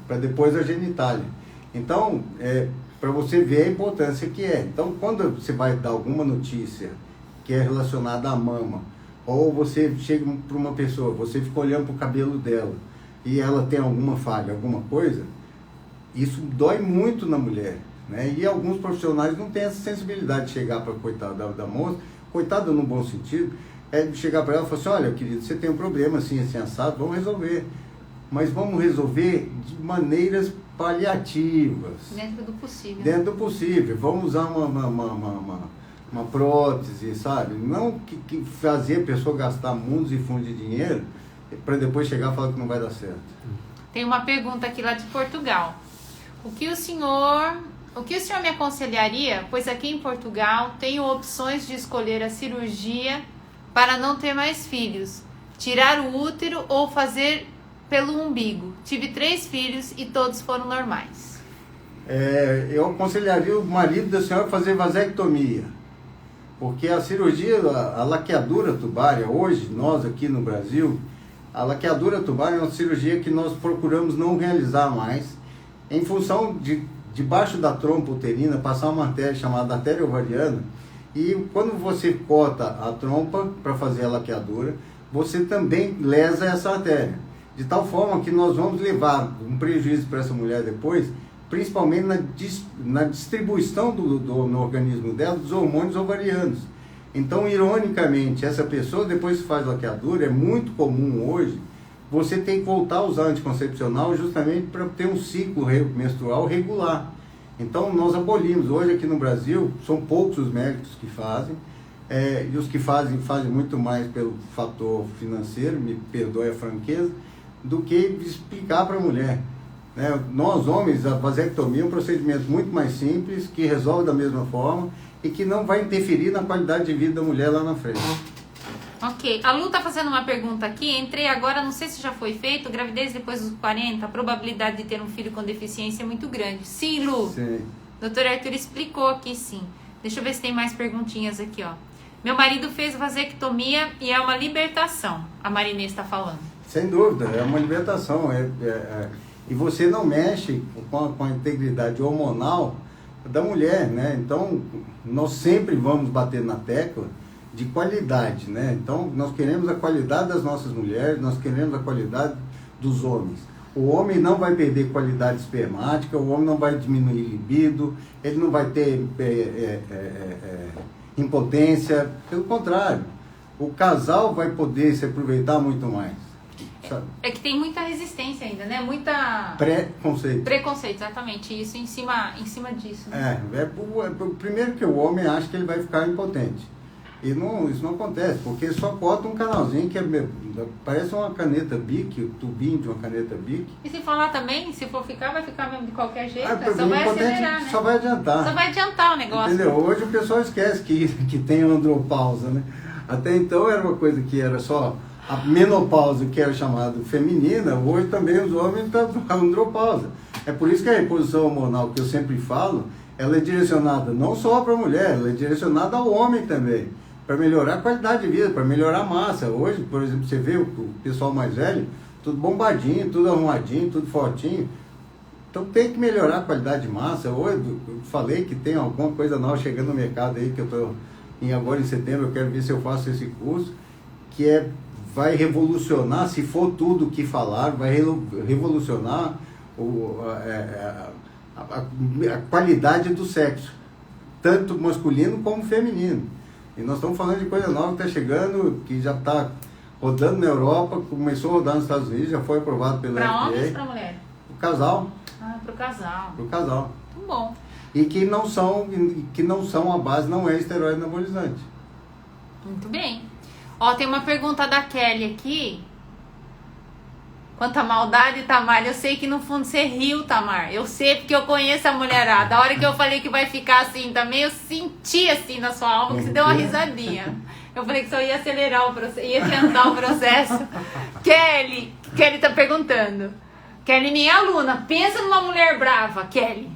Para depois a genitália. Então, para você ver a importância que é. Então, quando você vai dar alguma notícia que é relacionada à mama, ou você chega para uma pessoa, você fica olhando para o cabelo dela, e ela tem alguma falha, alguma coisa, isso dói muito na mulher. Né? E alguns profissionais não têm essa sensibilidade de chegar para a coitada da moça, coitada no bom sentido, de chegar para ela e falar assim, olha, querido, você tem um problema assim, assim, assado, vamos resolver. Mas vamos resolver de maneiras paliativas. Dentro do possível. Dentro do possível. Vamos usar uma prótese, sabe? Não que fazer a pessoa gastar mundos e fundos de dinheiro para depois chegar e falar que não vai dar certo. Tem uma pergunta aqui lá de Portugal. O que o senhor me aconselharia, pois aqui em Portugal tenho opções de escolher a cirurgia para não ter mais filhos, tirar o útero ou fazer pelo umbigo. Tive 3 filhos e todos foram normais. Eu aconselharia o marido da senhora fazer vasectomia, porque a cirurgia, a laqueadura tubária, hoje, nós aqui no Brasil, a laqueadura tubária é uma cirurgia que nós procuramos não realizar mais, em função de debaixo da trompa uterina passar uma artéria chamada artéria ovariana, E quando você corta a trompa para fazer a laqueadura, você também lesa essa artéria. De tal forma que nós vamos levar um prejuízo para essa mulher depois, principalmente na distribuição no organismo dela dos hormônios ovarianos. Então, ironicamente, essa pessoa, depois que faz laqueadura, é muito comum hoje, você tem que voltar a usar anticoncepcional justamente para ter um ciclo menstrual regular. Então, nós abolimos. Hoje, aqui no Brasil, são poucos os médicos que fazem, e os que fazem muito mais pelo fator financeiro, me perdoe a franqueza, do que explicar para a mulher. Né? Nós, homens, a vasectomia é um procedimento muito mais simples, que resolve da mesma forma e que não vai interferir na qualidade de vida da mulher lá na frente. Ok, a Lu tá fazendo uma pergunta aqui, entrei agora, não sei se já foi feito, gravidez depois dos 40, a probabilidade de ter um filho com deficiência é muito grande. Sim, Lu? Sim. Doutor Arthur explicou aqui, sim. Deixa eu ver se tem mais perguntinhas aqui, ó. Meu marido fez vasectomia e é uma libertação, a Marinês está falando. Sem dúvida, é uma libertação. E você não mexe com a integridade hormonal da mulher, né? Então, nós sempre vamos bater na tecla de qualidade, né? Então, nós queremos a qualidade das nossas mulheres, nós queremos a qualidade dos homens. O homem não vai perder qualidade espermática, o homem não vai diminuir libido, ele não vai ter impotência, pelo contrário, o casal vai poder se aproveitar muito mais. Sabe? É que tem muita resistência ainda, né? Muita... Preconceito. Preconceito, exatamente. Isso em cima disso. Né? Primeiro que o homem acha que ele vai ficar impotente. E isso não acontece, porque só corta um canalzinho que parece uma caneta Bic, o tubinho de uma caneta Bic. E se falar também, se for ficar, vai ficar mesmo de qualquer jeito, só vai acelerar, né? Só vai adiantar. Só vai adiantar o negócio. Entendeu? Hoje o pessoal esquece que tem andropausa, né? Até então era uma coisa que era só a menopausa, que era chamada feminina, hoje também os homens estão com andropausa. É por isso que a reposição hormonal, que eu sempre falo, ela é direcionada não só para a mulher, ela é direcionada ao homem também, para melhorar a qualidade de vida, para melhorar a massa. Hoje, por exemplo, você vê o pessoal mais velho, tudo bombadinho, tudo arrumadinho, tudo fortinho. Então tem que melhorar a qualidade de massa. Hoje eu falei que tem alguma coisa nova chegando no mercado aí, que eu estou agora em setembro, eu quero ver se eu faço esse curso, que vai revolucionar, se for tudo o que falar, vai revolucionar a qualidade do sexo, tanto masculino como feminino. E nós estamos falando de coisa nova que está chegando, que já está rodando na Europa, começou a rodar nos Estados Unidos, já foi aprovado pela FDA. Para homens ou para mulher? O casal. Ah, para o casal. Para o casal. Muito bom. E que não são, a base não é esteroide anabolizante. Muito bem. Ó, tem uma pergunta da Kelly aqui. Quanta maldade, Tamar. Eu sei que no fundo você riu, Tamar. Eu sei porque eu conheço a mulherada. A hora que eu falei que vai ficar assim também, eu senti assim na sua alma que você deu uma risadinha. Eu falei que só ia acelerar o processo, ia adiantar o processo. Kelly tá perguntando. Kelly, minha aluna, pensa numa mulher brava, Kelly.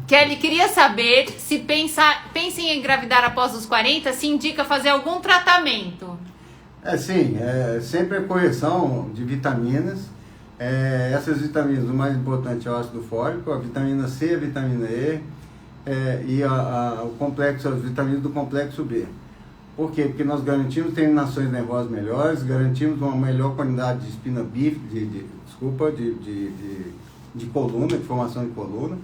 Kelly, queria saber se pensa em engravidar após os 40, se indica fazer algum tratamento. Sim, sempre a correção de vitaminas. Essas vitaminas, o mais importante é o ácido fólico, a vitamina C, a vitamina E e as vitaminas do complexo B. Por quê? Porque nós garantimos terminações nervosas melhores, garantimos uma melhor qualidade de espina bífida, de coluna, de formação de coluna,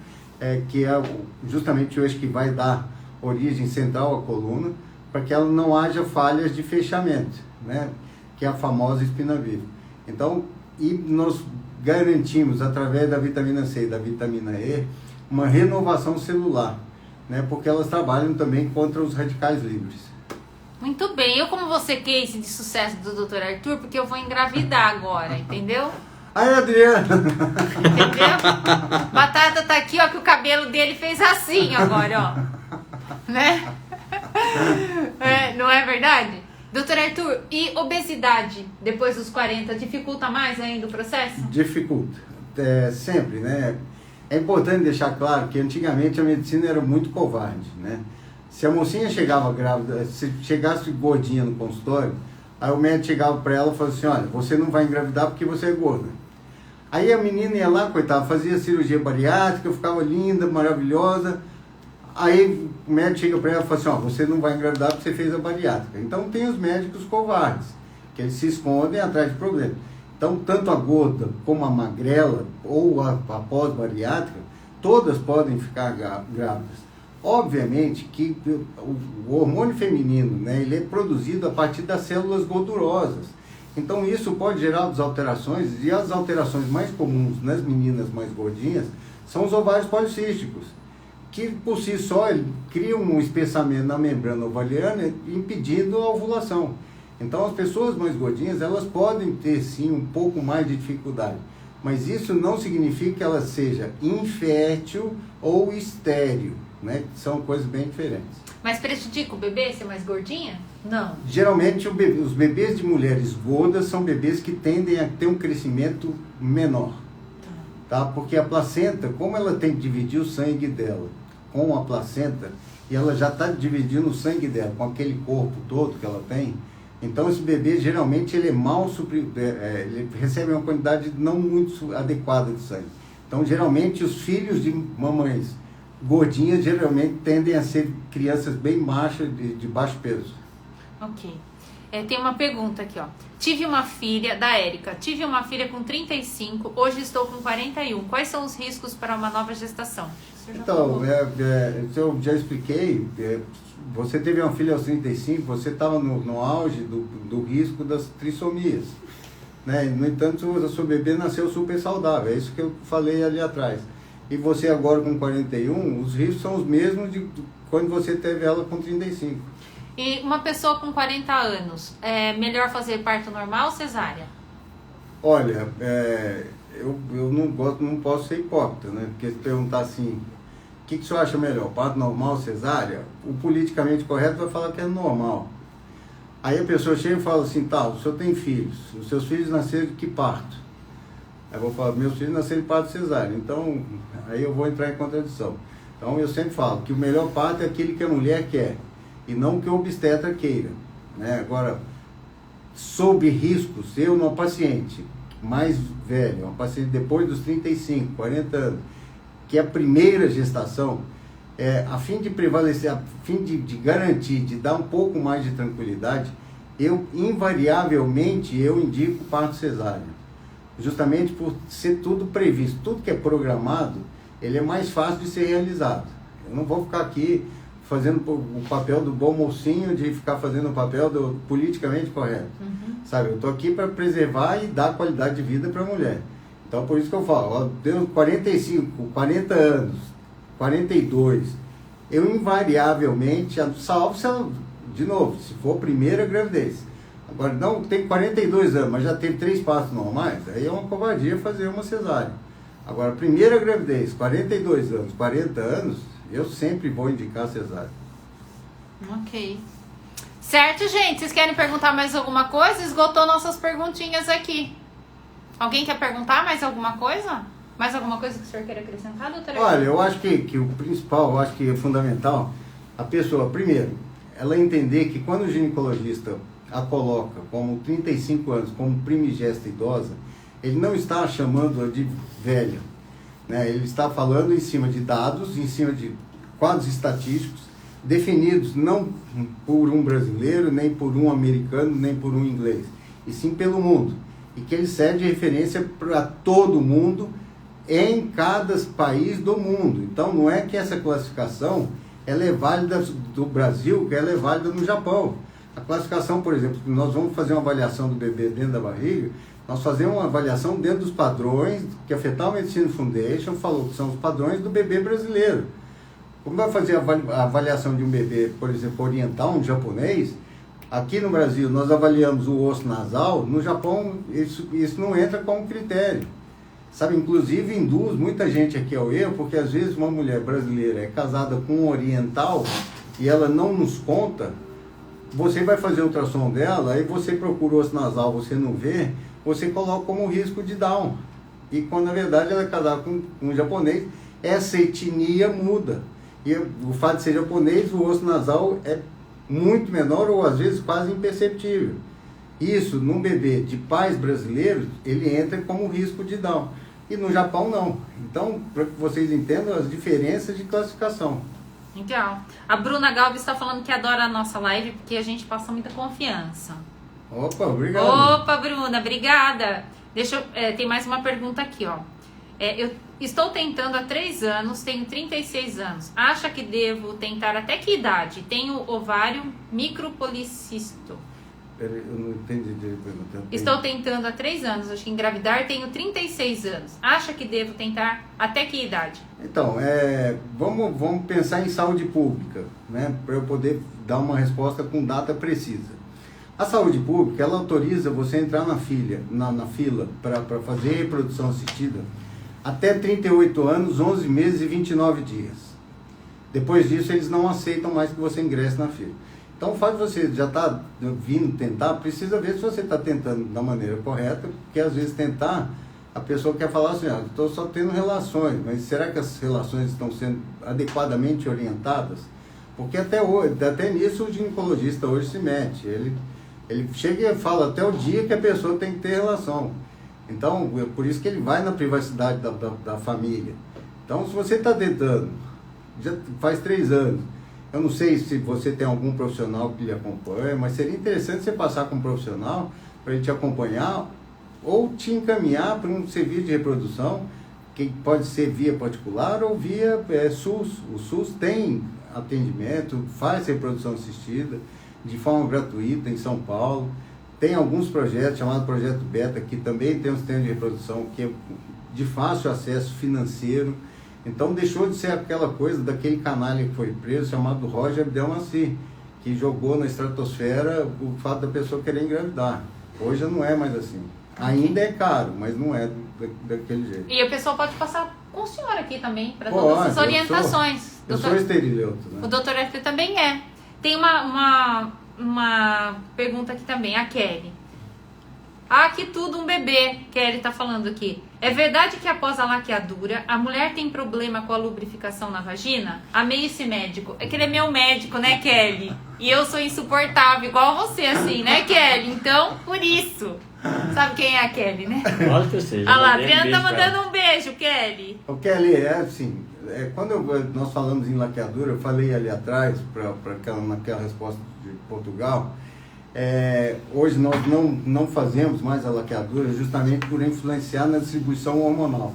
que é justamente o eixo que vai dar origem central à coluna, para que ela não haja falhas de fechamento, né? Que é a famosa espina bífida. Então, e nós garantimos, através da vitamina C e da vitamina E, uma renovação celular, né? Porque elas trabalham também contra os radicais livres. Muito bem, eu como vou ser case de sucesso do Dr. Arthur, porque eu vou engravidar agora, entendeu? Aí, Adriana! Entendeu? Batata tá aqui, ó, que o cabelo dele fez assim agora, ó. Né? Não é verdade? Doutor Arthur, e obesidade depois dos 40 dificulta mais ainda o processo? Dificulta, sempre, né? É importante deixar claro que antigamente a medicina era muito covarde, né? Se a mocinha chegava grávida, se chegasse gordinha no consultório, aí o médico chegava para ela e falava assim, olha, você não vai engravidar porque você é gorda. Aí a menina ia lá, coitada, fazia cirurgia bariátrica, ficava linda, maravilhosa. Aí o médico chega para ela e fala assim, ó, você não vai engravidar porque você fez a bariátrica. Então tem os médicos covardes, que eles se escondem atrás de problemas. Então, tanto a gorda como a magrela ou a pós-bariátrica, todas podem ficar grávidas. Obviamente que o hormônio feminino, né, ele é produzido a partir das células gordurosas. Então, isso pode gerar alterações, e as alterações mais comuns nas meninas mais gordinhas são os ovários policísticos, que por si só criam um espessamento na membrana ovariana impedindo a ovulação. Então as pessoas mais gordinhas, elas podem ter sim um pouco mais de dificuldade, mas isso não significa que ela seja infértil ou estéril, né? São coisas bem diferentes. Mas prejudica o bebê ser mais gordinha? Não. Geralmente os bebês de mulheres gordas são bebês que tendem a ter um crescimento menor, tá? Porque a placenta, como ela tem que dividir o sangue dela com a placenta, e ela já está dividindo o sangue dela com aquele corpo todo que ela tem, então esse bebê geralmente ele é ele recebe uma quantidade não muito adequada de sangue. Então geralmente os filhos de mamães gordinhas geralmente tendem a ser crianças bem baixas, de baixo peso. Ok. Tem uma pergunta aqui, ó. Tive uma filha, da Érica, tive uma filha com 35, hoje estou com 41. Quais são os riscos para uma nova gestação? Então, eu já expliquei, você teve uma filha aos 35, você estava no auge do risco das trissomias, né? No entanto, o seu bebê nasceu super saudável, é isso que eu falei ali atrás. E você agora com 41, os riscos são os mesmos de quando você teve ela com 35. E uma pessoa com 40 anos, é melhor fazer parto normal ou cesárea? Olha, eu não posso ser hipócrita, né? Porque se perguntar assim, o que o senhor acha melhor, parto normal ou cesárea? O politicamente correto vai falar que é normal. Aí a pessoa chega e fala assim, tá, o senhor tem filhos, os seus filhos nasceram de que parto? Aí eu vou falar, meus filhos nasceram de parto cesárea, então aí eu vou entrar em contradição. Então eu sempre falo que o melhor parto é aquele que a mulher quer, e não que o obstetra queira, né? Agora, sobre riscos, eu numa paciente mais velha, uma paciente depois dos 35, 40 anos, que é a primeira gestação, a fim de prevalecer, a fim de garantir, de dar um pouco mais de tranquilidade, eu invariavelmente indico parto cesárea, justamente por ser tudo previsto, tudo que é programado, ele é mais fácil de ser realizado. Eu não vou ficar aqui fazendo o papel do bom mocinho, de ficar fazendo o papel do politicamente correto. Sabe, eu estou aqui para preservar e dar qualidade de vida para a mulher. Então, por isso que eu falo, ó, deu 45, 40 anos, 42, eu invariavelmente, salvo se ela, de novo, se for a primeira gravidez. Agora, não tem 42 anos, mas já teve 3 partos normais, aí é uma covardia fazer uma cesárea. Agora, primeira gravidez, 42 anos, 40 anos, eu sempre vou indicar cesárea. Ok. Certo, gente? Vocês querem perguntar mais alguma coisa? Esgotou nossas perguntinhas aqui. Alguém quer perguntar mais alguma coisa? Mais alguma coisa que o senhor queira acrescentar, doutora? Olha, eu acho que o principal, eu acho que é fundamental, a pessoa, primeiro, ela entender que quando o ginecologista a coloca como 35 anos, como primigesta idosa, ele não está chamando-a de velha, né? Ele está falando em cima de dados, em cima de quadros estatísticos, definidos não por um brasileiro, nem por um americano, nem por um inglês, e sim pelo mundo. E que ele serve de referência para todo mundo, em cada país do mundo. Então não é que essa classificação ela é válida do Brasil, que ela é válida no Japão. A classificação, por exemplo, nós vamos fazer uma avaliação do bebê dentro da barriga, nós fazemos uma avaliação dentro dos padrões que a Fetal Medicine Foundation falou que são os padrões do bebê brasileiro. Como vai fazer a avaliação de um bebê, por exemplo, oriental, um japonês, aqui no Brasil nós avaliamos o osso nasal, no Japão isso não entra como critério. Sabe, inclusive induz muita gente aqui ao erro, porque às vezes uma mulher brasileira é casada com um oriental e ela não nos conta, você vai fazer o ultrassom dela, aí você procura o osso nasal, você não vê, você coloca como risco de Down. E quando na verdade ela é casada com um japonês, essa etnia muda. E o fato de ser japonês, o osso nasal é muito menor ou às vezes quase imperceptível. Isso, num bebê de pais brasileiros, ele entra como risco de Down. E no Japão não. Então, para que vocês entendam as diferenças de classificação. Legal. A Bruna Galves está falando que adora a nossa live porque a gente passa muita confiança. Opa, obrigado. Opa, Bruna, obrigada. Tem mais uma pergunta aqui, ó. Eu estou tentando há 3 anos, tenho 36 anos. Acha que devo tentar até que idade? Tenho ovário micropolicisto. Eu não entendi direito. Estou tentando há 3 anos, acho que engravidar, tenho 36 anos. Acha que devo tentar até que idade? Então, vamos pensar em saúde pública, né? Para eu poder dar uma resposta com data precisa. A saúde pública, ela autoriza você entrar na fila para fazer reprodução assistida até 38 anos, 11 meses e 29 dias. Depois disso, eles não aceitam mais que você ingresse na fila. Então, o fato de você já estar vindo tentar, precisa ver se você está tentando da maneira correta, porque às vezes tentar, a pessoa quer falar assim, estou só tendo relações, mas será que as relações estão sendo adequadamente orientadas? Porque até nisso o ginecologista hoje se mete. Ele chega e fala até o dia que a pessoa tem que ter relação. Então, é por isso que ele vai na privacidade da família. Então, se você está tentando, já faz 3 anos, eu não sei se você tem algum profissional que lhe acompanha, mas seria interessante você passar com um profissional para ele te acompanhar ou te encaminhar para um serviço de reprodução, que pode ser via particular ou via SUS. O SUS tem atendimento, faz reprodução assistida de forma gratuita em São Paulo. Tem alguns projetos, chamado Projeto Beta, que também tem um sistema de reprodução que é de fácil acesso financeiro. Então deixou de ser aquela coisa daquele canalha que foi preso, chamado Roger Abdelmaci, que jogou na estratosfera o fato da pessoa querer engravidar. Hoje não é mais assim. Ainda é caro, mas não é daquele jeito. E a pessoa pode passar com o senhor aqui também, para todas as orientações. Eu sou esterileuto, né? O doutor Arthur também é. Tem uma pergunta aqui também, a Kelly. Que tudo um bebê, Kelly tá falando aqui. É verdade que após a laqueadura, a mulher tem problema com a lubrificação na vagina? Amei esse médico. É que ele é meu médico, né, Kelly? E eu sou insuportável, igual você, assim, né, Kelly? Então, por isso. Sabe quem é a Kelly, né? Lógico que eu sei. Olha lá, a Adriana tá mandando um beijo, Kelly. O Kelly, assim, quando nós falamos em laqueadura, eu falei ali atrás, naquela resposta de Portugal, hoje nós não fazemos mais a laqueadura justamente por influenciar na distribuição hormonal.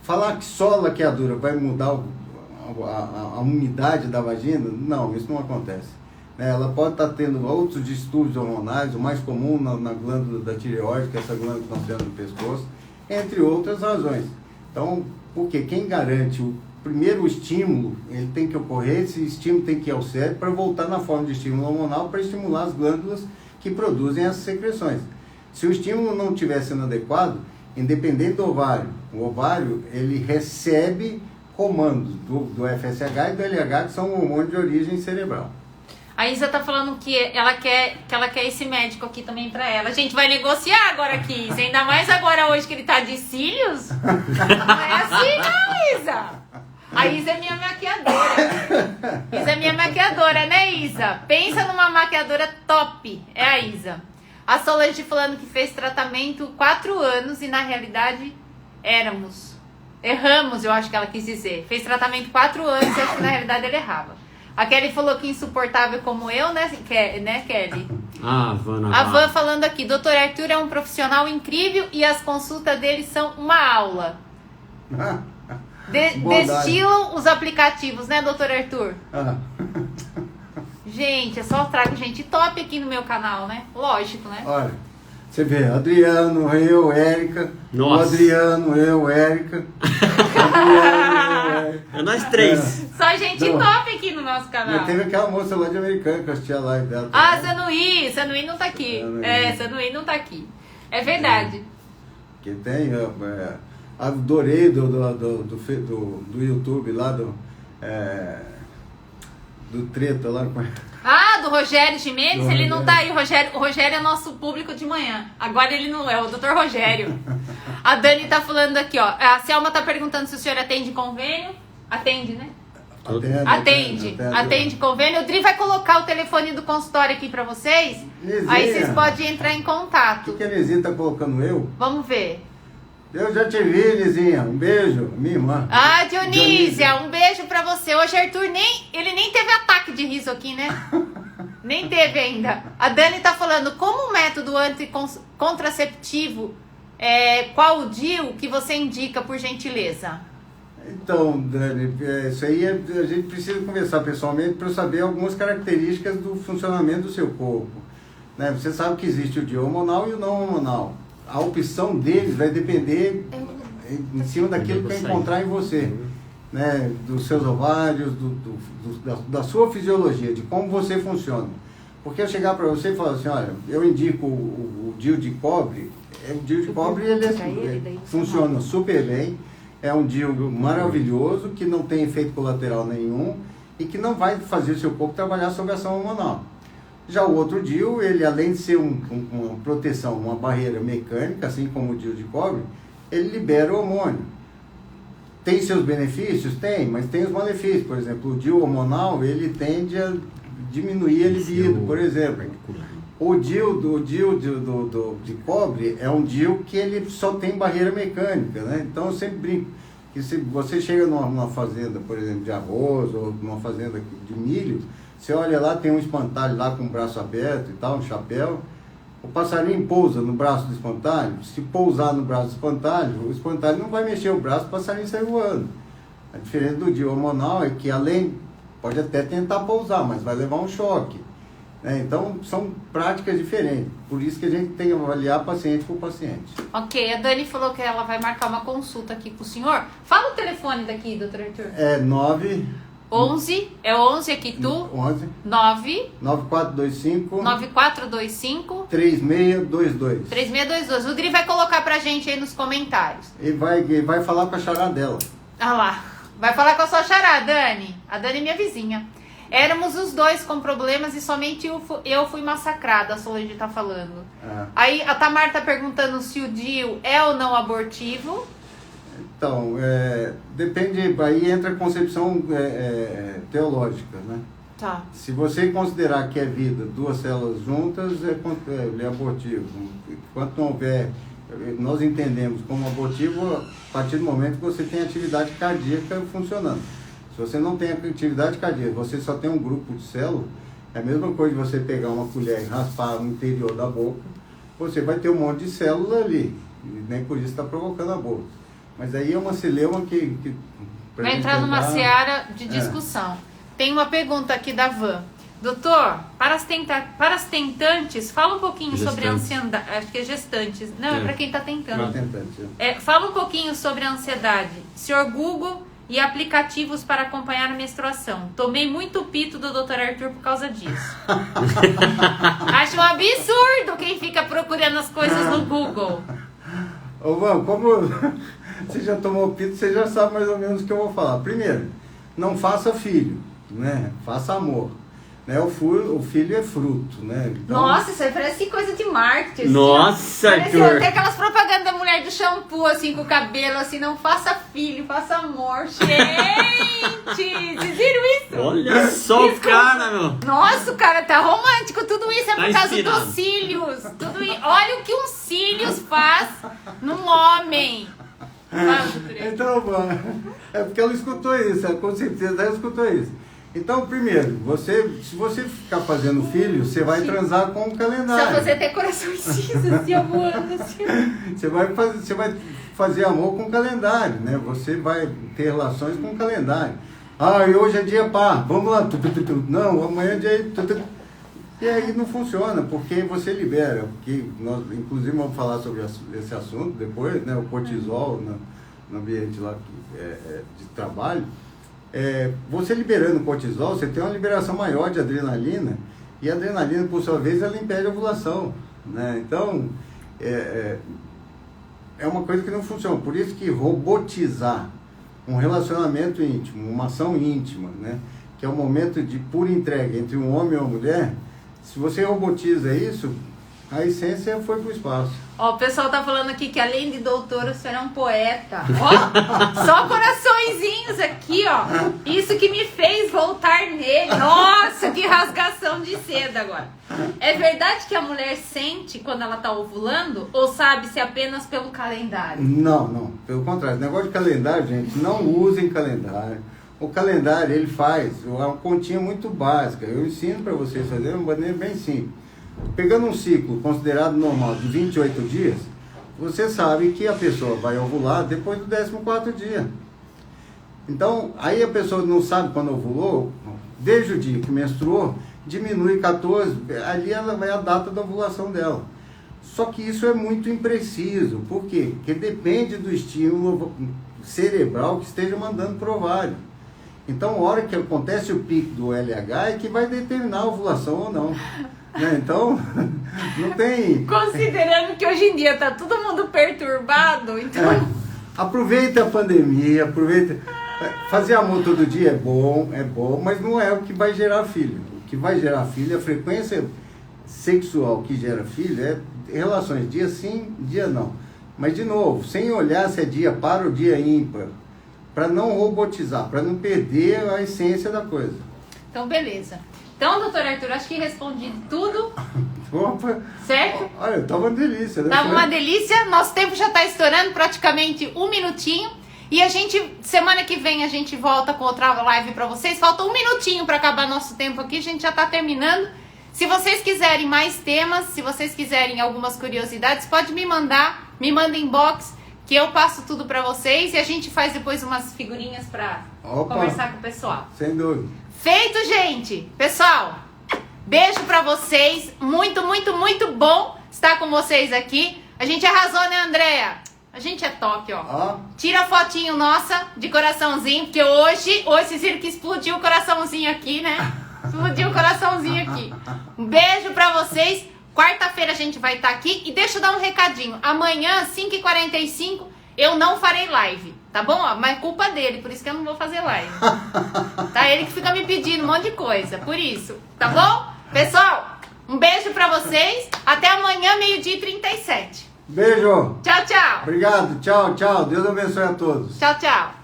Falar que só a laqueadura vai mudar a umidade da vagina, não, isso não acontece. Ela pode estar tendo outros distúrbios hormonais, o mais comum na glândula da tireoide, que é essa glândula que nós temos no pescoço, entre outras razões. Então, porque quem garante o primeiro estímulo, ele tem que ocorrer, esse estímulo tem que ir ao cérebro para voltar na forma de estímulo hormonal para estimular as glândulas que produzem essas secreções. Se o estímulo não estiver sendo adequado, independente do ovário, o ovário ele recebe comandos do FSH e do LH, que são hormônios de origem cerebral. A Isa tá falando que ela quer esse médico aqui também pra ela. A gente vai negociar agora aqui, Isa. Ainda mais agora hoje que ele tá de cílios. Não é assim não, Isa. A Isa é minha maquiadora. Isa é minha maquiadora, né, Isa? Pensa numa maquiadora top. É a Isa. A Solange falando que fez tratamento 4 anos e na realidade erramos, eu acho que ela quis dizer. Fez tratamento 4 anos e acho que na realidade ele errava. A Kelly falou que insuportável como eu, né, Kelly? A Van falando aqui, Dr. Arthur é um profissional incrível e as consultas dele são uma aula. Destilam os aplicativos, né, Dr. Arthur? Gente, é só trago gente top aqui no meu canal, né? Lógico, né? Olha, você vê, Adriano, eu, Érica. Nossa. O Adriano, eu, Érica. É nós 3. Só gente top aqui no nosso canal. Mas teve aquela moça lá de Americana que eu assisti a live dela. Sanuí não tá aqui. Sanuí não tá aqui. É verdade. Que tem, adorei do YouTube lá, do treta lá com do Rogério Gimenez, ele não tá aí. O Rogério é nosso público de manhã. Agora ele não é, o Dr. Rogério. A Dani tá falando aqui, ó. A Selma tá perguntando se o senhor atende convênio. Atende, né? Atende convênio. O Dri vai colocar o telefone do consultório aqui pra vocês. Lizinha. Aí vocês podem entrar em contato. O que a Lizinha tá colocando eu? Vamos ver. Eu já te vi, Lizinha. Um beijo, minha irmã. Ah, Dionísia, um beijo pra você. Hoje Arthur ele nem teve ataque de riso aqui, né? Nem teve ainda. A Dani tá falando, como método anticontraceptivo, qual o DIU que você indica, por gentileza? Então, Dani, isso aí a gente precisa conversar pessoalmente para saber algumas características do funcionamento do seu corpo. Né? Você sabe que existe o DIU hormonal e o não hormonal. A opção deles vai depender em cima daquilo que vai encontrar em você, né? Dos seus ovários, da sua fisiologia, de como você funciona. Porque eu chegar para você e falar assim, olha, eu indico o DIU de cobre, o DIU de cobre funciona super bem, é um DIU maravilhoso, que não tem efeito colateral nenhum e que não vai fazer o seu corpo trabalhar sob ação hormonal. Já o outro DIU, ele além de ser uma proteção, uma barreira mecânica, assim como o DIU de cobre, ele libera o hormônio. Tem seus benefícios? Tem, mas tem os malefícios. Por exemplo, o DIU hormonal, ele tende a diminuir a libido, por exemplo. O DIU de cobre é um DIU que ele só tem barreira mecânica, né? Então eu sempre brinco que se você chega numa fazenda, por exemplo, de arroz ou numa fazenda de milho, você olha lá, tem um espantalho lá com o braço aberto e tal, um chapéu. O passarinho pousa no braço do espantalho. Se pousar no braço do espantalho, o espantalho não vai mexer o braço, o passarinho sai voando. A diferença do DIU hormonal é que além, pode até tentar pousar, mas vai levar um choque. Né? Então, são práticas diferentes. Por isso que a gente tem que avaliar paciente por paciente. Ok, a Dani falou que ela vai marcar uma consulta aqui com o senhor. Fala o telefone daqui, doutor Arthur. É 11, é 11 aqui tu? 11 9 9425 9425 3622. 3622. O Dri vai colocar pra gente aí nos comentários. E vai falar com a chará dela. Ah lá, vai falar com a sua xará, Dani. A Dani é minha vizinha. Éramos os dois com problemas e somente eu fui massacrada, a Solange tá falando. Aí a Tamar tá perguntando se o DIU é ou não abortivo. Então, depende, aí entra a concepção teológica, né? Tá. Se você considerar que é vida, duas células juntas, ele é abortivo. Enquanto não houver, nós entendemos como abortivo a partir do momento que você tem atividade cardíaca funcionando. Se você não tem atividade cardíaca, você só tem um grupo de células, é a mesma coisa de você pegar uma colher e raspar no interior da boca, você vai ter um monte de célula ali, e nem por isso está provocando aborto. Mas aí é uma celeuma que vai entrar numa seara de discussão. Tem uma pergunta aqui da Van. Doutor, para as tentantes, fala um pouquinho sobre a ansiedade. Acho que é gestantes. Não, é para quem está tentando. Fala um pouquinho sobre a ansiedade. Senhor Google e aplicativos para acompanhar a menstruação. Tomei muito pito do Dr. Arthur por causa disso. Acho um absurdo quem fica procurando as coisas no Google. Ô, Van, como você já tomou pito, você já sabe mais ou menos o que eu vou falar. Primeiro, não faça filho, né? Faça amor. Né? O filho é fruto, né? Então... Nossa, isso aí parece coisa de marketing. Assim, nossa, Arthur! Até aquelas propagandas da mulher do shampoo, assim, com o cabelo, assim, não faça filho, faça amor. Gente, vocês viram isso? Olha só o cara, meu. Nossa, o cara tá romântico. Tudo isso é por Tá causa inspirado. dos cílios. Olha o que um cílios faz num homem. Então, é porque ela escutou isso, com certeza ela escutou isso. Então, primeiro, se você ficar fazendo filho, você vai transar com o calendário. Só você ter coração cinza, assim, voando, assim. Você vai fazer amor com o calendário, né? Você vai ter relações com o calendário. Ah, e hoje é dia par, vamos lá. Não, amanhã é dia... E aí não funciona, porque você libera. Porque nós, inclusive, vamos falar sobre esse assunto depois, né? O cortisol no ambiente lá de trabalho. Você liberando cortisol, você tem uma liberação maior de adrenalina, e a adrenalina, por sua vez, ela impede a ovulação, né? Então, é uma coisa que não funciona. Por isso que robotizar um relacionamento íntimo, uma ação íntima, né? Que é um momento de pura entrega entre um homem e uma mulher, se você robotiza isso, A essência foi pro espaço. Ó, o pessoal tá falando aqui que além de doutor, o senhor é um poeta. Ó, só coraçõezinhos aqui, ó. Isso que me fez voltar nele. Nossa, que rasgação de seda agora. É verdade que a mulher sente quando ela tá ovulando? Ou sabe-se apenas pelo calendário? Não. Pelo contrário. Negócio de calendário, gente, não usem calendário. O calendário, ele faz uma continha muito básica. Eu ensino para vocês fazerem uma maneira bem simples. Pegando um ciclo considerado normal de 28 dias, você sabe que a pessoa vai ovular depois do 14º dia. Então, aí a pessoa não sabe quando ovulou, desde o dia que menstruou, diminui 14, ali ela vai a data da ovulação dela. Só que isso é muito impreciso. Por quê? Porque depende do estímulo cerebral que esteja mandando pro ovário. Então, a hora que acontece o pico do LH é que vai determinar a ovulação ou não. Né? Então, não tem... Considerando que hoje em dia tá todo mundo perturbado, então... Aproveita a pandemia, aproveita... Fazer amor todo dia é bom, mas não é o que vai gerar filho. O que vai gerar filho, a frequência sexual que gera filho é relações dia sim, dia não. Mas, de novo, sem olhar se é dia par ou dia ímpar, para não robotizar, para não perder a essência da coisa. Então, beleza. Então, doutor Arthur, acho que respondi tudo. Opa. Certo? Olha, tava uma delícia. Né? Tava uma delícia. Nosso tempo já tá estourando, praticamente 1 minutinho. E a gente, semana que vem, a gente volta com outra live pra vocês. Falta 1 minutinho pra acabar nosso tempo aqui. A gente já tá terminando. Se vocês quiserem mais temas, se vocês quiserem algumas curiosidades, pode me mandar. Me manda inbox, que eu passo tudo pra vocês. E a gente faz depois umas figurinhas pra conversar com o pessoal. Sem dúvida. Feito, gente! Pessoal, beijo pra vocês. Muito, muito, muito bom estar com vocês aqui. A gente arrasou, né, Andréia? A gente é top, ó. Tira a fotinho nossa de coraçãozinho, porque hoje vocês viram que explodiu o coraçãozinho aqui, né? Explodiu o coraçãozinho aqui. Um beijo pra vocês. Quarta-feira a gente vai estar aqui. E deixa eu dar um recadinho. Amanhã, 5h45, eu não farei live. Tá bom? Mas é culpa dele, por isso que eu não vou fazer live. Tá? Ele que fica me pedindo um monte de coisa. Por isso. Tá bom? Pessoal, um beijo pra vocês. Até amanhã, 12h37. Beijo. Tchau, tchau. Obrigado. Tchau, tchau. Deus abençoe a todos. Tchau, tchau.